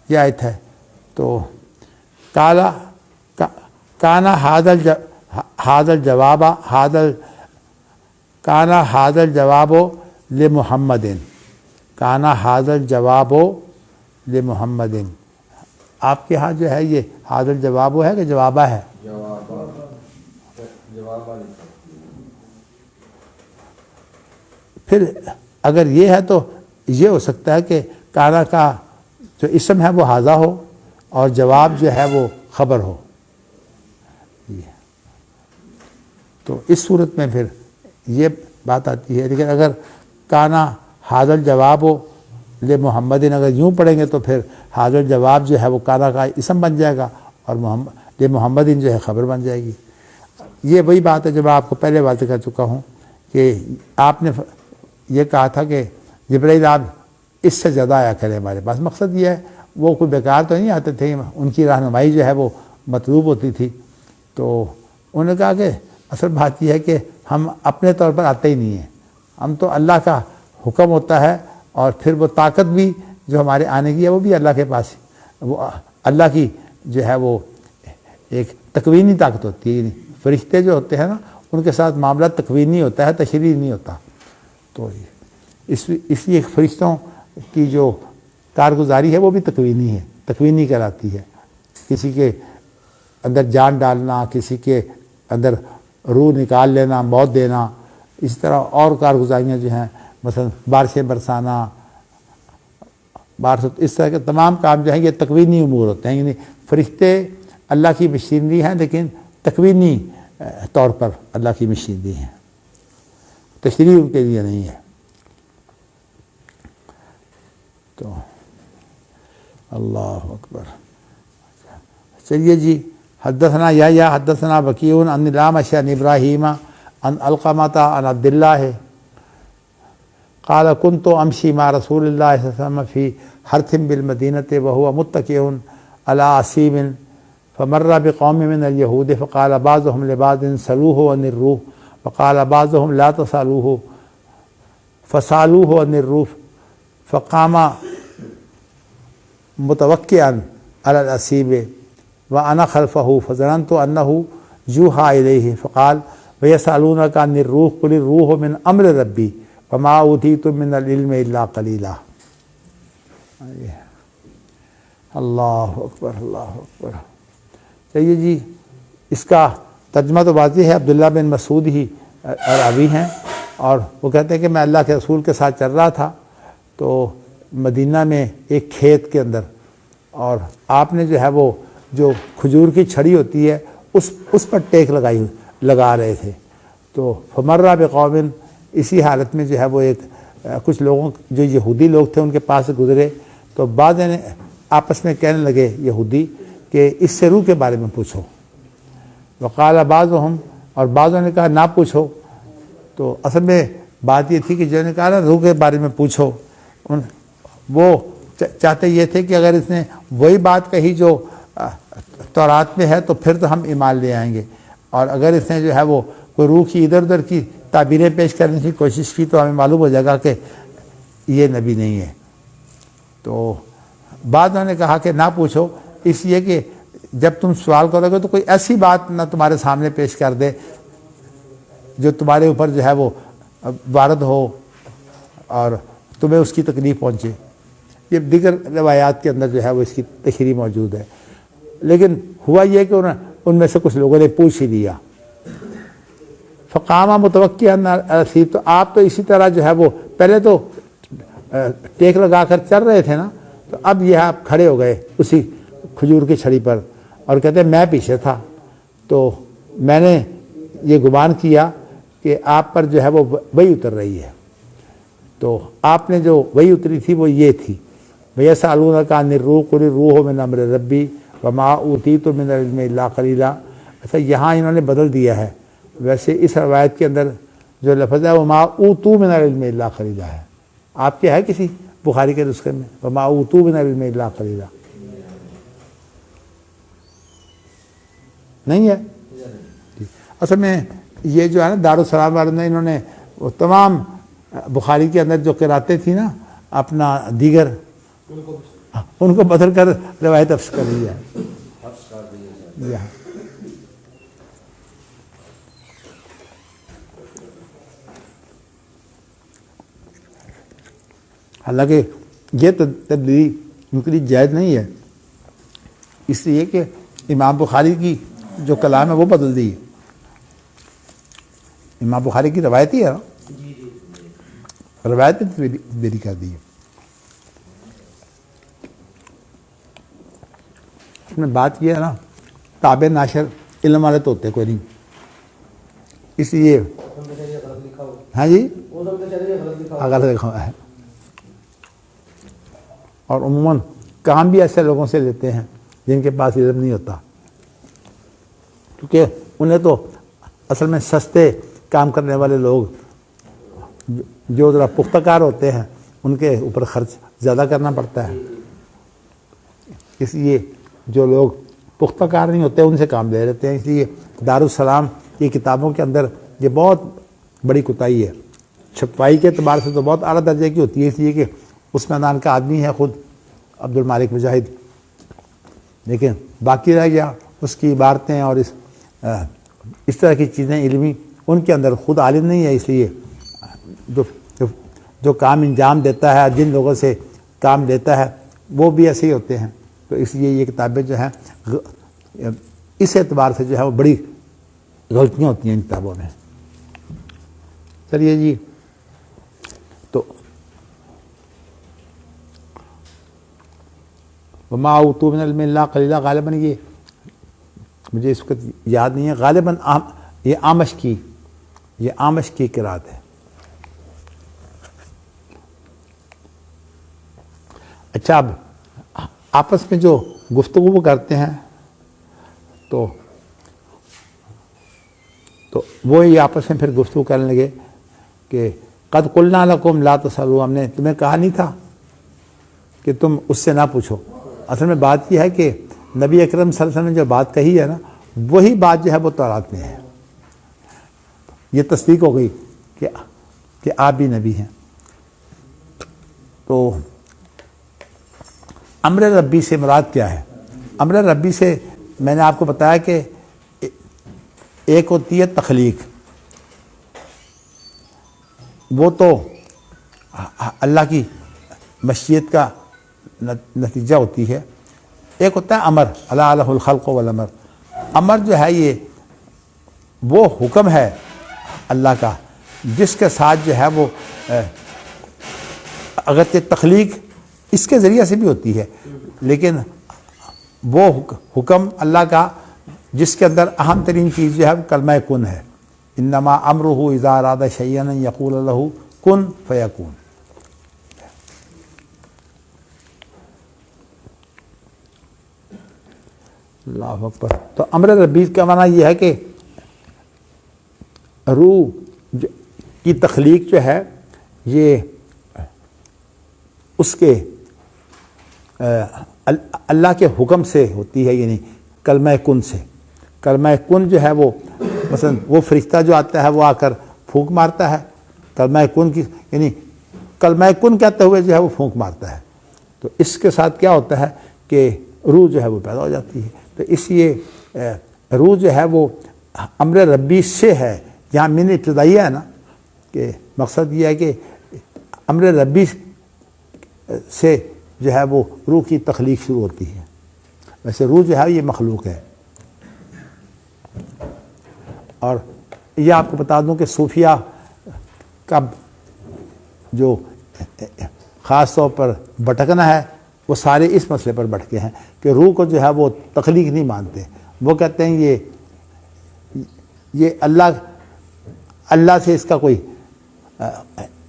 یہ آیت ہے۔ تو کانا هذا الجواب لمحمد، کانا هذا الجواب لمحمد۔ آپ کے ہاں جو ہے یہ هذا الجواب ہے کہ جوابہ ہے؟ پھر اگر یہ ہے تو یہ ہو سکتا ہے کہ کانا کا جو اسم ہے وہ ہاذا ہو اور جواب جو ہے وہ خبر ہو، تو اس صورت میں پھر یہ بات آتی ہے۔ لیکن اگر کانا هذا الجواب لمحمد اگر یوں پڑھیں گے تو پھر هذا الجواب جو ہے وہ کانا کا اسم بن جائے گا اور لمحمد جو ہے خبر بن جائے گی۔ یہ وہی بات ہے جو میں آپ کو پہلے واضح کر چکا ہوں کہ آپ نے یہ کہا تھا کہ جبرائیل آپ اس سے زیادہ آیا کریں ہمارے پاس، مقصد یہ ہے وہ کوئی بیکار تو نہیں آتے تھے، ان کی رہنمائی جو ہے وہ مطلوب ہوتی تھی۔ تو انہوں نے کہا کہ اصل بات یہ ہے کہ ہم اپنے طور پر آتے ہی نہیں ہیں، ہم تو اللہ کا حکم ہوتا ہے اور پھر وہ طاقت بھی جو ہمارے آنے کی ہے وہ بھی اللہ کے پاس، وہ اللہ کی جو ہے وہ ایک تکوینی طاقت ہوتی ہے۔ فرشتے جو ہوتے ہیں نا ان کے ساتھ معاملہ تکوینی ہوتا ہے، تشریعی نہیں ہوتا۔ تو اس لیے فرشتوں کی جو کارگزاری ہے وہ بھی تکوینی ہے، تکوینی کہلاتی ہے. کسی کے اندر جان ڈالنا، کسی کے اندر روح نکال لینا، موت دینا، اس طرح اور کارگزاریاں جو ہیں مثلا بارشیں برسانا، اس طرح کے تمام کام جو ہیں یہ تکوینی امور ہوتے ہیں. یعنی فرشتے اللہ کی مشینری ہیں لیکن تکوینی طور پر اللہ کی مشینری ہیں، تشریح ان کے لیے نہیں ہے. تو اللہ اکبر. چلیے جی. حدثنا یحییٰ حدثنا وکیع عن الأعمش عن ابراہیم عن علقمۃ عن عبد اللہ قال كنت امشي مع رسول اللہ صلی اللہ علیہ وسلم في حرث بالمدینة وهو متكئ على عصیب فمر بقوم من اليهود فقال بعضهم لبعض سلوه عن الروح وقال بعضهم لا تسألوه فسألوه عن الروح فقام متوکئا على العصیب وأنا خلفه فظننت أنه يوحى إليه فقال ويسألونك عن الروح قل الروح من أمر ربي وما أوتيتم من العلم إلا قليلا. اللہ اکبر اللہ اکبر. چلیے جی. اس کا ترجمہ تو واضح ہے. عبداللہ بن مسعود ہی راوی ہیں اور وہ کہتے ہیں کہ میں اللہ کے رسول کے ساتھ چل رہا تھا تو مدینہ میں ایک کھیت کے اندر، اور آپ نے جو ہے وہ جو کھجور کی چھڑی ہوتی ہے اس پر ٹیک لگا رہے تھے. تو فمرہ بقوم، اسی حالت میں جو ہے وہ کچھ لوگوں جو یہودی لوگ تھے ان کے پاس سے گزرے تو بعض نے آپس میں کہنے لگے یہودی کہ اس سے روح کے بارے میں پوچھو. وقال بعضهم، اور بعضوں نے کہا نہ پوچھو. تو اصل میں بات یہ تھی کہ جو نے کہا نا روح کے بارے میں پوچھو، وہ چاہتے یہ تھے کہ اگر اس نے وہی بات کہی جو تورات میں ہے تو پھر تو ہم ایمان لے آئیں گے، اور اگر اس نے جو ہے وہ کوئی روح کی ادھر ادھر کی تعبیریں پیش کرنے کی کوشش کی تو ہمیں معلوم ہو جائے گا کہ یہ نبی نہیں ہے. تو بعد نے کہا کہ نہ پوچھو، اس لیے کہ جب تم سوال کرو گے تو کوئی ایسی بات نہ تمہارے سامنے پیش کر دے جو تمہارے اوپر جو ہے وہ وارد ہو اور تمہیں اس کی تکلیف پہنچے. یہ دیگر روایات کے اندر جو ہے وہ اس کی تشریح موجود ہے. لیکن ہوا یہ کہ ان میں سے کچھ لوگوں نے پوچھ ہی لیا. فقامہ متوکئا العصیب، تو آپ تو اسی طرح جو ہے وہ پہلے تو ٹیک لگا کر چل رہے تھے نا، تو اب یہ آپ کھڑے ہو گئے اسی کھجور کی چھڑی پر اور کہتے ہیں میں پیچھے تھا تو میں نے یہ گمان کیا کہ آپ پر جو ہے وہ وحی اتر رہی ہے. تو آپ نے جو وحی اتری تھی وہ یہ تھی وَيَسْأَلُونَكَ عَنِ الرُّوحِ قُلِ الرُّوحُ مِنْ أَمْرِ رَبِّي وَمَا أُوتِيتُم مِّنَ الْعِلْمِ إِلَّا قَلِيلًا. اچھا یہاں انہوں نے بدل دیا ہے، ویسے اس روایت کے اندر جو لفظ ہے وَمَا أُوتُوا مِنَ الْعِلْمِ إِلَّا قَلِيلًا ہے. آپ کے ہے کسی بخاری کے نسخے میں وَمَا أُوتُوا مِنَ الْعِلْمِ إِلَّا قَلِيلًا نہیں ہے؟ اصل میں یہ جو ہے نا دارالسلام والوں نے انہوں نے وہ تمام بخاری کے اندر جو قراتیں تھیں نا اپنا دیگر ان کو بدل کر روایت حفظ کر دی ہے. حالانکہ یہ تبدیلی ان کے لیے جائز نہیں ہے، اس لیے کہ امام بخاری کی جو کلام ہے وہ بدل دی. امام بخاری کی روایت ہی ہے نا، روایت تبدیلی کر دی. اس میں بات یہ ہے نا تابع ناشر علم والے تو ہوتے کوئی نہیں، اس لیے ہاں جی غلط لکھا ہے. اور عموماً کام بھی ایسے لوگوں سے لیتے ہیں جن کے پاس علم نہیں ہوتا، کیونکہ انہیں تو اصل میں سستے کام کرنے والے لوگ جو ذرا پختہ کار ہوتے ہیں ان کے اوپر خرچ زیادہ کرنا پڑتا ہے. اس لیے جو لوگ پختہ کار نہیں ہوتے ان سے کام لے لیتے ہیں. اس لیے دارالسلام کی کتابوں کے اندر یہ بہت بڑی کوتاہی ہے. چھپائی کے اعتبار سے تو بہت اعلیٰ درجے کی ہوتی ہے، اس لیے کہ اس میدان کا آدمی ہے خود عبد المالک مجاہد، لیکن باقی رہ گیا اس کی عبارتیں اور اس طرح کی چیزیں علمی ان کے اندر خود عالم نہیں ہے. اس لیے جو کام انجام دیتا ہے، جن لوگوں سے کام لیتا ہے وہ بھی ایسے ہی ہوتے ہیں. تو اس لیے یہ کتابیں جو ہیں اس اعتبار سے جو ہے وہ بڑی غلطیاں ہوتی ہیں ان کتابوں میں. چلیے جی، تو وما اوتوا من العلم الا قلیلا، غالباً یہ مجھے اس وقت یاد نہیں ہے، غالباً یہ آمش کی قرات ہے. اچھا، اب آپس میں جو گفتگو کرتے ہیں تو وہ یہ آپس میں پھر گفتگو کرنے لگے کہ قد قلنا لکم لا تسألوا، ہم نے تمہیں کہا نہیں تھا کہ تم اس سے نہ پوچھو. اصل میں بات یہ ہے کہ نبی اکرم صلی اللہ علیہ وسلم نے جو بات کہی ہے نا، وہی بات جو ہے وہ تورات میں ہے. یہ تصدیق ہو گئی کہ آپ بھی نبی ہیں. تو امر ربی سے مراد کیا ہے؟ امر ربی سے میں نے آپ کو بتایا کہ ایک ہوتی ہے تخلیق، وہ تو اللہ کی مشیت کا نتیجہ ہوتی ہے. ایک ہوتا ہے امر، الا لہ الخلق والامر. امر جو ہے یہ وہ حکم ہے اللہ کا جس کے ساتھ جو ہے وہ اگرچہ تخلیق اس کے ذریعے سے بھی ہوتی ہے، لیکن وہ حکم اللہ کا جس کے اندر اہم ترین چیز جو ہے وہ کلمہ کن ہے. انما امرہ اذا اراد شیئا ان یقول لہ کن فیکون. اللہ اکبر. تو امر ربی کا معنی یہ ہے کہ روح کی تخلیق جو ہے یہ اس کے اللہ کے حکم سے ہوتی ہے، یعنی کلمہ کن سے. کلمہ کن جو ہے وہ مثلا وہ فرشتہ جو آتا ہے وہ آ کر پھونک مارتا ہے، کلمہ کن کی یعنی کلمہ کن کہتے ہوئے جو ہے وہ پھونک مارتا ہے. تو اس کے ساتھ کیا ہوتا ہے کہ روح جو ہے وہ پیدا ہو جاتی ہے. تو اس لیے روح جو ہے وہ امر ربی سے ہے. یہاں من ابتدائیہ ہے نا، کہ مقصد یہ ہے کہ امر ربی سے جو ہے وہ روح کی تخلیق شروع ہوتی ہے. ویسے روح جو ہے یہ مخلوق ہے. اور یہ آپ کو بتا دوں کہ صوفیہ کا جو خاص طور پر بھٹکنا ہے وہ سارے اس مسئلے پر بھٹکے ہیں کہ روح کو جو ہے وہ تخلیق نہیں مانتے. وہ کہتے ہیں یہ اللہ سے اس کا کوئی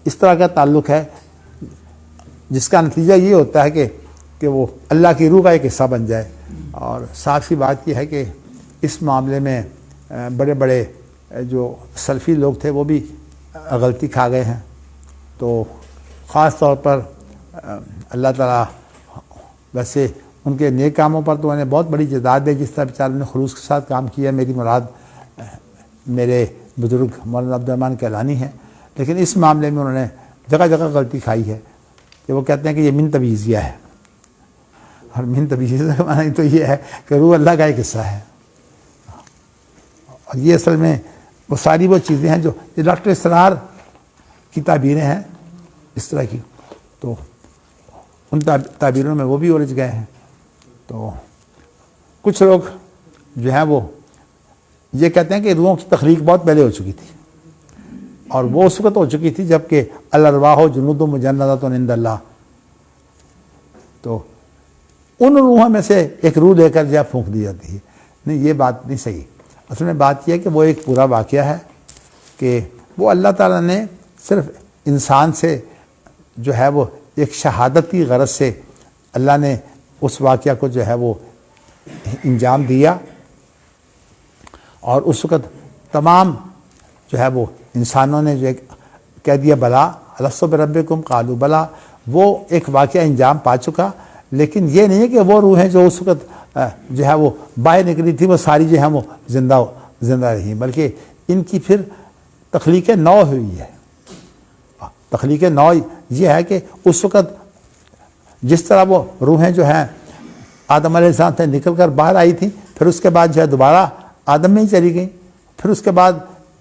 اس طرح کا تعلق ہے جس کا نتیجہ یہ ہوتا ہے کہ وہ اللہ کی روح کا ایک حصہ بن جائے. اور صاف سی بات یہ ہے کہ اس معاملے میں بڑے بڑے جو سلفی لوگ تھے وہ بھی غلطی کھا گئے ہیں. تو خاص طور پر اللہ تعالیٰ ویسے ان کے نیک کاموں پر تو انہیں بہت بڑی جداد ہے، جس طرح بیچارے نے خلوص کے ساتھ کام کیا. میری مراد میرے بزرگ مولانا عبدالرحمن کیلانی ہیں، لیکن اس معاملے میں انہوں نے جگہ جگہ غلطی کھائی ہے کہ وہ کہتے ہیں کہ یہ من تبیزیہ ہے. اور من تبیزیہ کا معنی تو یہ ہے کہ روح اللہ کا ایک حصہ ہے. اور یہ اصل میں وہ ساری وہ چیزیں ہیں جو ڈاکٹر اسرار کی تعبیریں ہیں اس طرح کی. تو ان تعبیروں میں وہ بھی الجھ گئے ہیں. تو کچھ لوگ جو ہیں وہ یہ کہتے ہیں کہ روحوں کی تخلیق بہت پہلے ہو چکی تھی، اور وہ اس وقت ہو چکی تھی جب کہ الارواح جنود مجندۃ عند اللہ. تو ان روحوں میں سے ایک روح لے کر جو پھونک دی جاتی ہے. نہیں، یہ بات نہیں صحیح. اصل میں بات یہ ہے کہ وہ ایک پورا واقعہ ہے کہ وہ اللہ تعالیٰ نے صرف انسان سے جو ہے وہ ایک شہادت کی غرض سے اللہ نے اس واقعہ کو جو ہے وہ انجام دیا. اور اس وقت تمام جو ہے وہ انسانوں نے جو کہہ دیا بلا الست بربکم قالوا بلا، وہ ایک واقعہ انجام پا چکا. لیکن یہ نہیں ہے کہ وہ روحیں جو اس وقت جو ہے وہ باہر نکلی تھی وہ ساری جو ہے وہ زندہ رہی، بلکہ ان کی پھر تخلیق نو ہوئی ہے. تخلیق نو یہ ہے کہ اس وقت جس طرح وہ روحیں جو ہیں آدم علیہ السلام سے نکل کر باہر آئی تھیں، پھر اس کے بعد جو ہے دوبارہ آدم میں ہی چلی گئیں. پھر اس کے بعد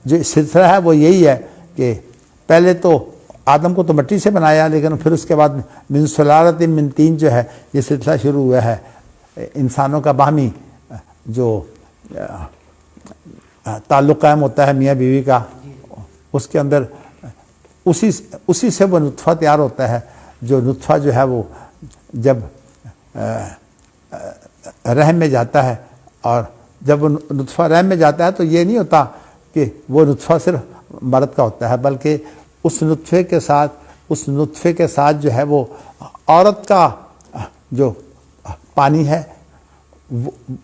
جو سلسلہ ہے وہ یہی ہے کہ پہلے تو آدم کو تو مٹی سے بنایا، لیکن پھر اس کے بعد من سلالۃ من طین جو ہے یہ سلسلہ شروع ہوا ہے انسانوں کا باہمی جو تعلق قائم ہوتا ہے میاں بیوی کا، اس کے اندر اسی سے وہ نطفہ تیار ہوتا ہے، جو نطفہ جو ہے وہ جب رحم میں جاتا ہے، اور جب وہ نطفہ رحم میں جاتا ہے تو یہ نہیں ہوتا کہ وہ نطفہ صرف مرد کا ہوتا ہے، بلکہ اس نطفے کے ساتھ جو ہے وہ عورت کا جو پانی ہے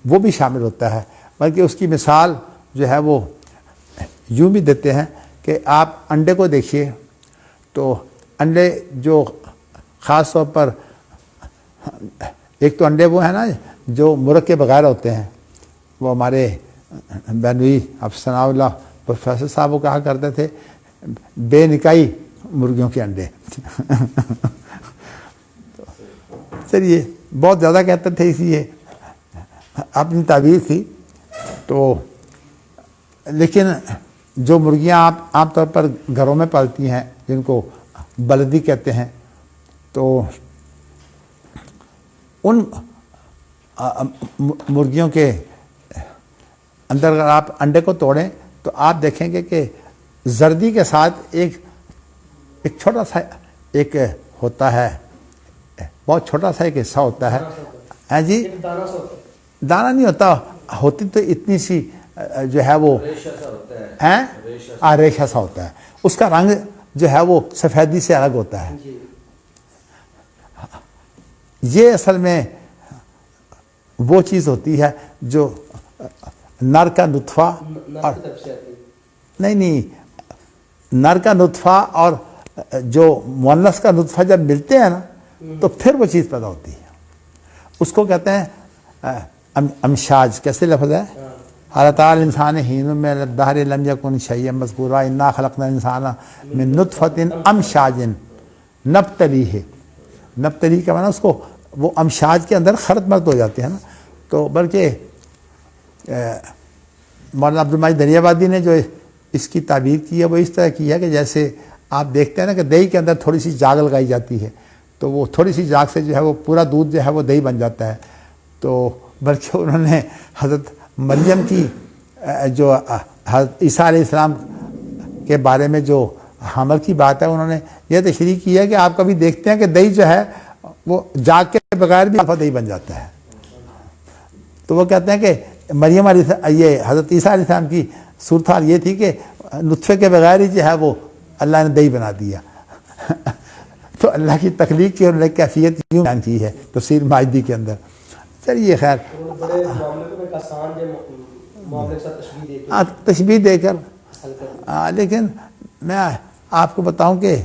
وہ بھی شامل ہوتا ہے۔ بلکہ اس کی مثال جو ہے وہ یوں بھی دیتے ہیں کہ آپ انڈے کو دیکھیے تو انڈے جو خاص طور پر ایک تو انڈے وہ ہیں نا جو مرغ کے بغیر ہوتے ہیں، وہ ہمارے بینوی ثناء اللہ پروفیسر صاحب وہ کہا کرتے تھے بے نکائی مرغیوں کے انڈے سر یہ بہت زیادہ کہتے تھے، اس لیے اپنی تعبیر تھی تو، لیکن جو مرغیاں آپ عام طور پر گھروں میں پالتی ہیں جن کو بلدی کہتے ہیں، تو ان مرغیوں کے اندر اگر آپ انڈے کو توڑیں تو آپ دیکھیں گے کہ زردی کے ساتھ ایک چھوٹا سا ایک ہوتا ہے، بہت چھوٹا سا ایک حصہ ہوتا ہے، ہاں جی دانہ نہیں ہوتا، ہوتی تو اتنی سی جو ہے وہ ریشہ سا ہوتا ہے، اس کا رنگ جو ہے وہ سفیدی سے الگ ہوتا ہے۔ یہ اصل میں وہ چیز ہوتی ہے جو نر کا نطفہ اور نہیں نر کا نطفہ اور جو مؤنث کا نطفہ جب ملتے ہیں نا تو پھر وہ چیز پیدا ہوتی ہے، اس کو کہتے ہیں امشاج۔ کیسے لفظ ہے؟ حالت الانسان حین من الدہر لم یکن شیئا مذکورا انا خلقنا الانسان من نطفۃ امشاج نبتلیہ۔ نبتلی کا معنی اس کو وہ امشاج کے اندر خرط مرد ہو جاتے ہیں نا، تو بلکہ مولانا عبدالمجید دریا آبادی نے جو اس کی تعبیر کی ہے وہ اس طرح کی ہے کہ جیسے آپ دیکھتے ہیں نا کہ دہی کے اندر تھوڑی سی جاگ لگائی جاتی ہے تو وہ تھوڑی سی جاگ سے جو ہے وہ پورا دودھ جو ہے وہ دہی بن جاتا ہے، تو بلکہ انہوں نے حضرت مریم کی جو حضرت عیسیٰ علیہ السلام کے بارے میں جو حمل کی بات ہے انہوں نے یہ تشریح کی ہے کہ آپ کبھی دیکھتے ہیں کہ دہی جو ہے وہ جاگ کے بغیر بھی دہی بن جاتا ہے، تو وہ کہتے ہیں کہ مریم یہ حضرت عیسیٰ علیہ السلام کی صورتحال یہ تھی کہ نطفے کے بغیر ہی جو ہے وہ اللہ نے دہی بنا دیا تو اللہ کی تخلیق کی اور کیفیت یوں بیان کی ہے تفسیر ماجدی کے اندر۔ چلیے خیر تشبیہ دے کر، لیکن میں آپ کو بتاؤں کہ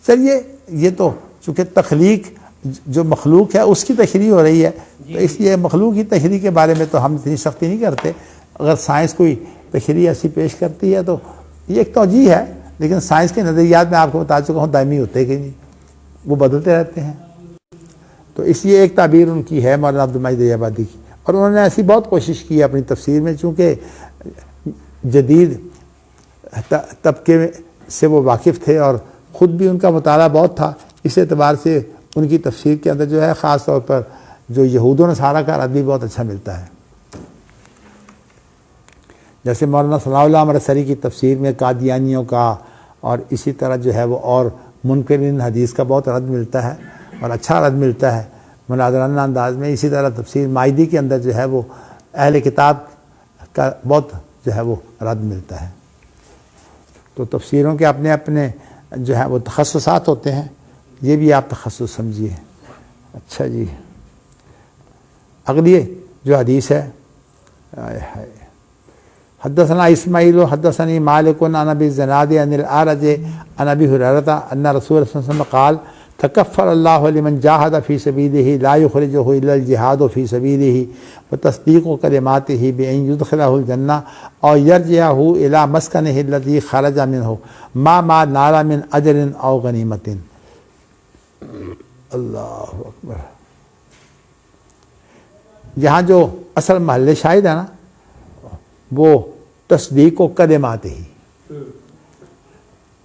چلیے یہ تو چونکہ تخلیق جو مخلوق ہے اس کی تشریح ہو رہی ہے تو اس لیے مخلوق کی تشریح کے بارے میں تو ہم اتنی سختی نہیں کرتے، اگر سائنس کوئی تشریح ایسی پیش کرتی ہے تو یہ ایک توجیہ ہے، لیکن سائنس کے نظریات میں آپ کو بتا چکا ہوں دائمی ہوتے کہ نہیں، وہ بدلتے رہتے ہیں، تو اس لیے ایک تعبیر ان کی ہے مولانا عبدالمجید دریا آبادی کی، اور انہوں نے ایسی بہت کوشش کی ہے اپنی تفسیر میں، چونکہ جدید طبقے سے وہ واقف تھے اور خود بھی ان کا مطالعہ بہت تھا، اس اعتبار سے ان کی تفسیر کے اندر جو ہے خاص طور پر جو یہود و نصارہ کا رد بھی بہت اچھا ملتا ہے۔ جیسے مولانا ثناء اللہ امرتسری کی تفسیر میں قادیانیوں کا اور اسی طرح جو ہے وہ اور منکرین حدیث کا بہت رد ملتا ہے اور اچھا رد ملتا ہے مناظرانہ انداز میں، اسی طرح تفسیر ماجدی کے اندر جو ہے وہ اہل کتاب کا بہت جو ہے وہ رد ملتا ہے۔ تو تفسیروں کے اپنے اپنے جو ہے وہ تخصصات ہوتے ہیں، یہ بھی آپ تخصص سمجھیے۔ اچھا جی، اگلی جو حدیث ہے، حدثنا اسماعیل حدثنی مالک عن ابی الزناد عن الاعرج عن ابی ہریرہ ان رسول اللہ صلی اللہ علیہ وسلم قال تکفر اللہ لمن جاہد فی سبیلہ لا یخرجہ الا الجہاد فی سبیلہ وتصدیق کلماتہ بان یدخلہ الجنہ او یرجعہ الی مسکنہ الذی خرج منہ ما نال من اجر او غنیمت۔ اللہ اکبر۔ یہاں جو اصل محل شاہد ہے نا وہ تصدیق و کلمات ہی،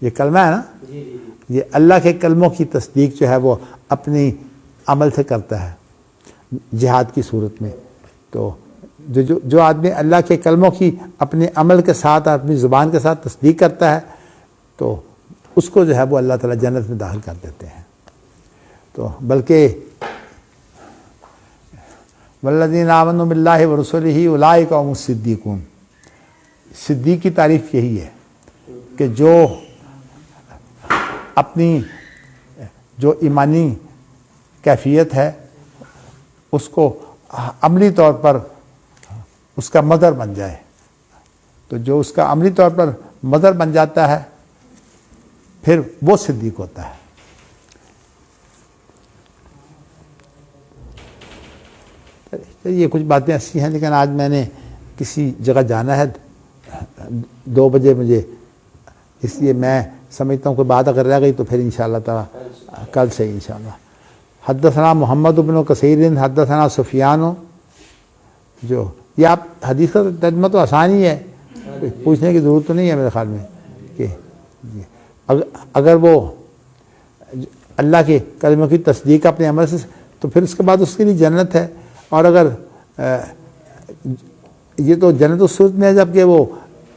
یہ کلمہ ہے نا، یہ اللہ کے کلموں کی تصدیق جو ہے وہ اپنی عمل سے کرتا ہے جہاد کی صورت میں. تو جو آدمی اللہ کے کلموں کی اپنے عمل کے ساتھ اپنی زبان کے ساتھ تصدیق کرتا ہے تو اس کو جو ہے وہ اللہ تعالیٰ جنت میں داخل کر دیتے ہیں. تو بلکہ والذین آمنوا باللہ ورسولہ اولئک هم الصدیقون، صدیق کی تعریف یہی ہے کہ جو اپنی جو ایمانی کیفیت ہے اس کو عملی طور پر اس کا مظہر بن جائے. تو جو اس کا عملی طور پر مظہر بن جاتا ہے پھر وہ صدیق ہوتا ہے. یہ کچھ باتیں ایسی ہیں، لیکن آج میں نے کسی جگہ جانا ہے 2 بجے مجھے، اس لیے میں سمجھتا ہوں کوئی بات اگر رہ گئی تو پھر انشاءاللہ تعالی کل سے انشاءاللہ. حدثنا محمد بن کثیر حدثنا سفیان. جو یہ آپ حدیث کا ترجمہ تو آسان ہی ہے، پوچھنے کی ضرورت تو نہیں ہے میرے خیال میں کہ اگر وہ اللہ کے کلموں کی تصدیق اپنے عمل سے تو پھر اس کے بعد اس کے لیے جنت ہے. اور اگر یہ تو جنت اس صورت میں ہے جب کہ وہ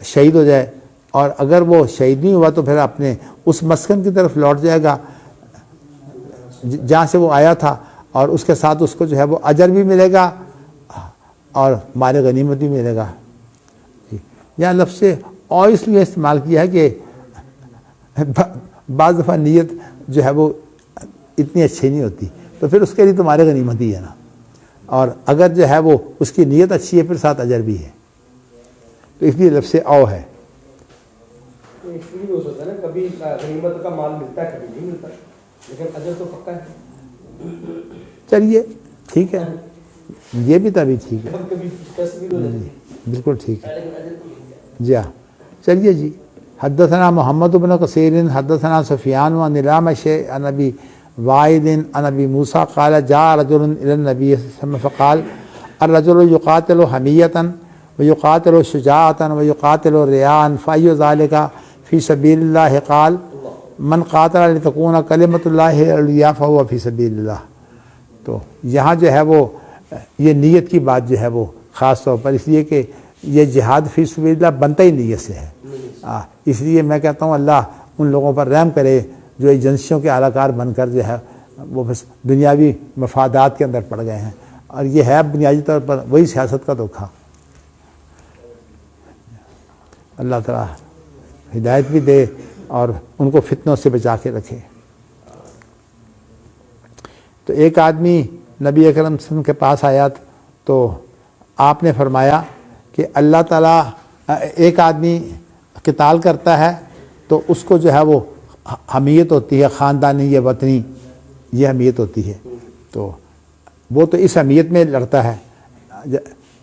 شہید ہو جائے، اور اگر وہ شہید نہیں ہوا تو پھر اپنے اس مسکن کی طرف لوٹ جائے گا جہاں سے وہ آیا تھا، اور اس کے ساتھ اس کو جو ہے وہ اجر بھی ملے گا اور مال غنیمت بھی ملے گا. یہاں لفظ سے اور اس لیے استعمال کیا ہے کہ بعض دفعہ نیت جو ہے وہ اتنی اچھی نہیں ہوتی، تو پھر اس کے لیے تو مال غنیمت ہی ہے نا. اور اگر جو ہے وہ اس کی نیت اچھی ہے پھر ساتھ اجر بھی ہے، تو اس لیے لفظ او ہے. اس لیے ہو سکتا ہے نا کبھی غنیمت کا مال ملتا ہے کبھی نہیں ملتا، لیکن اجر تو پکا ہے. چلیے ٹھیک ہے، یہ بھی تبھی ٹھیک ہے، کبھی تصویر ہو جاتی ہے بالکل ٹھیک ہے. لیکن اجر تو مل جاتا جی ہاں چلیے جی. حدثنا محمد بن کثیر حدثنا سفیان عن الأعمش عن ابی وائل عن ابی موسیٰ قال جاء رجل الى النبی صلی اللہ علیہ وسلم فقال الرجل يقاتل حمیة ويقاتل شجاعة ويقاتل رياء فأي ذلك في سبيل الله قال من قاتل لتكون كلمة الله العليا فهو في سبيل الله. تو یہاں جو ہے وہ یہ نیت کی بات جو ہے وہ خاص طور پر اس لیے کہ یہ جہاد فی سبیل اللہ بنتا ہی نیت سے ہے. اس لیے میں کہتا ہوں اللہ ان لوگوں پر رحم کرے جو ایجنسیوں کے اعلی کار بن کر جو ہے وہ بس دنیاوی مفادات کے اندر پڑ گئے ہیں، اور یہ ہے بنیادی طور پر وہی سیاست کا دھوکہ. اللہ تعالیٰ ہدایت بھی دے اور ان کو فتنوں سے بچا کے رکھے. تو ایک آدمی نبی اکرم صلی اللہ علیہ وسلم کے پاس آیا تو آپ نے فرمایا کہ اللہ تعالیٰ ایک آدمی قتال کرتا ہے تو اس کو جو ہے وہ حمیت ہوتی ہے، خاندانی یا وطنی یہ حمیت ہوتی ہے. تو وہ تو اس حمیت میں لڑتا ہے.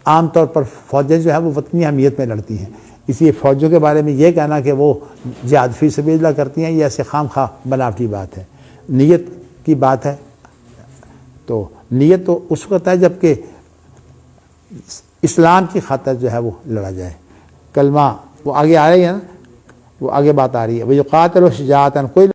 عام طور پر فوجیں جو ہے وہ وطنی حمیت میں لڑتی ہیں، اس لیے فوجوں کے بارے میں یہ کہنا کہ وہ جہاد فی سبیل اللہ کرتی ہیں یہ ایسے خام خواہ بناوٹی بات ہے. نیت کی بات ہے. تو نیت تو اس وقت ہے جب کہ اسلام کی خاطر جو ہے وہ لڑا جائے. کلمہ وہ آگے آ رہی ہے نا، وہ آگے بات آ رہی ہے. وہ جو قاتل و شجاعتاً کوئی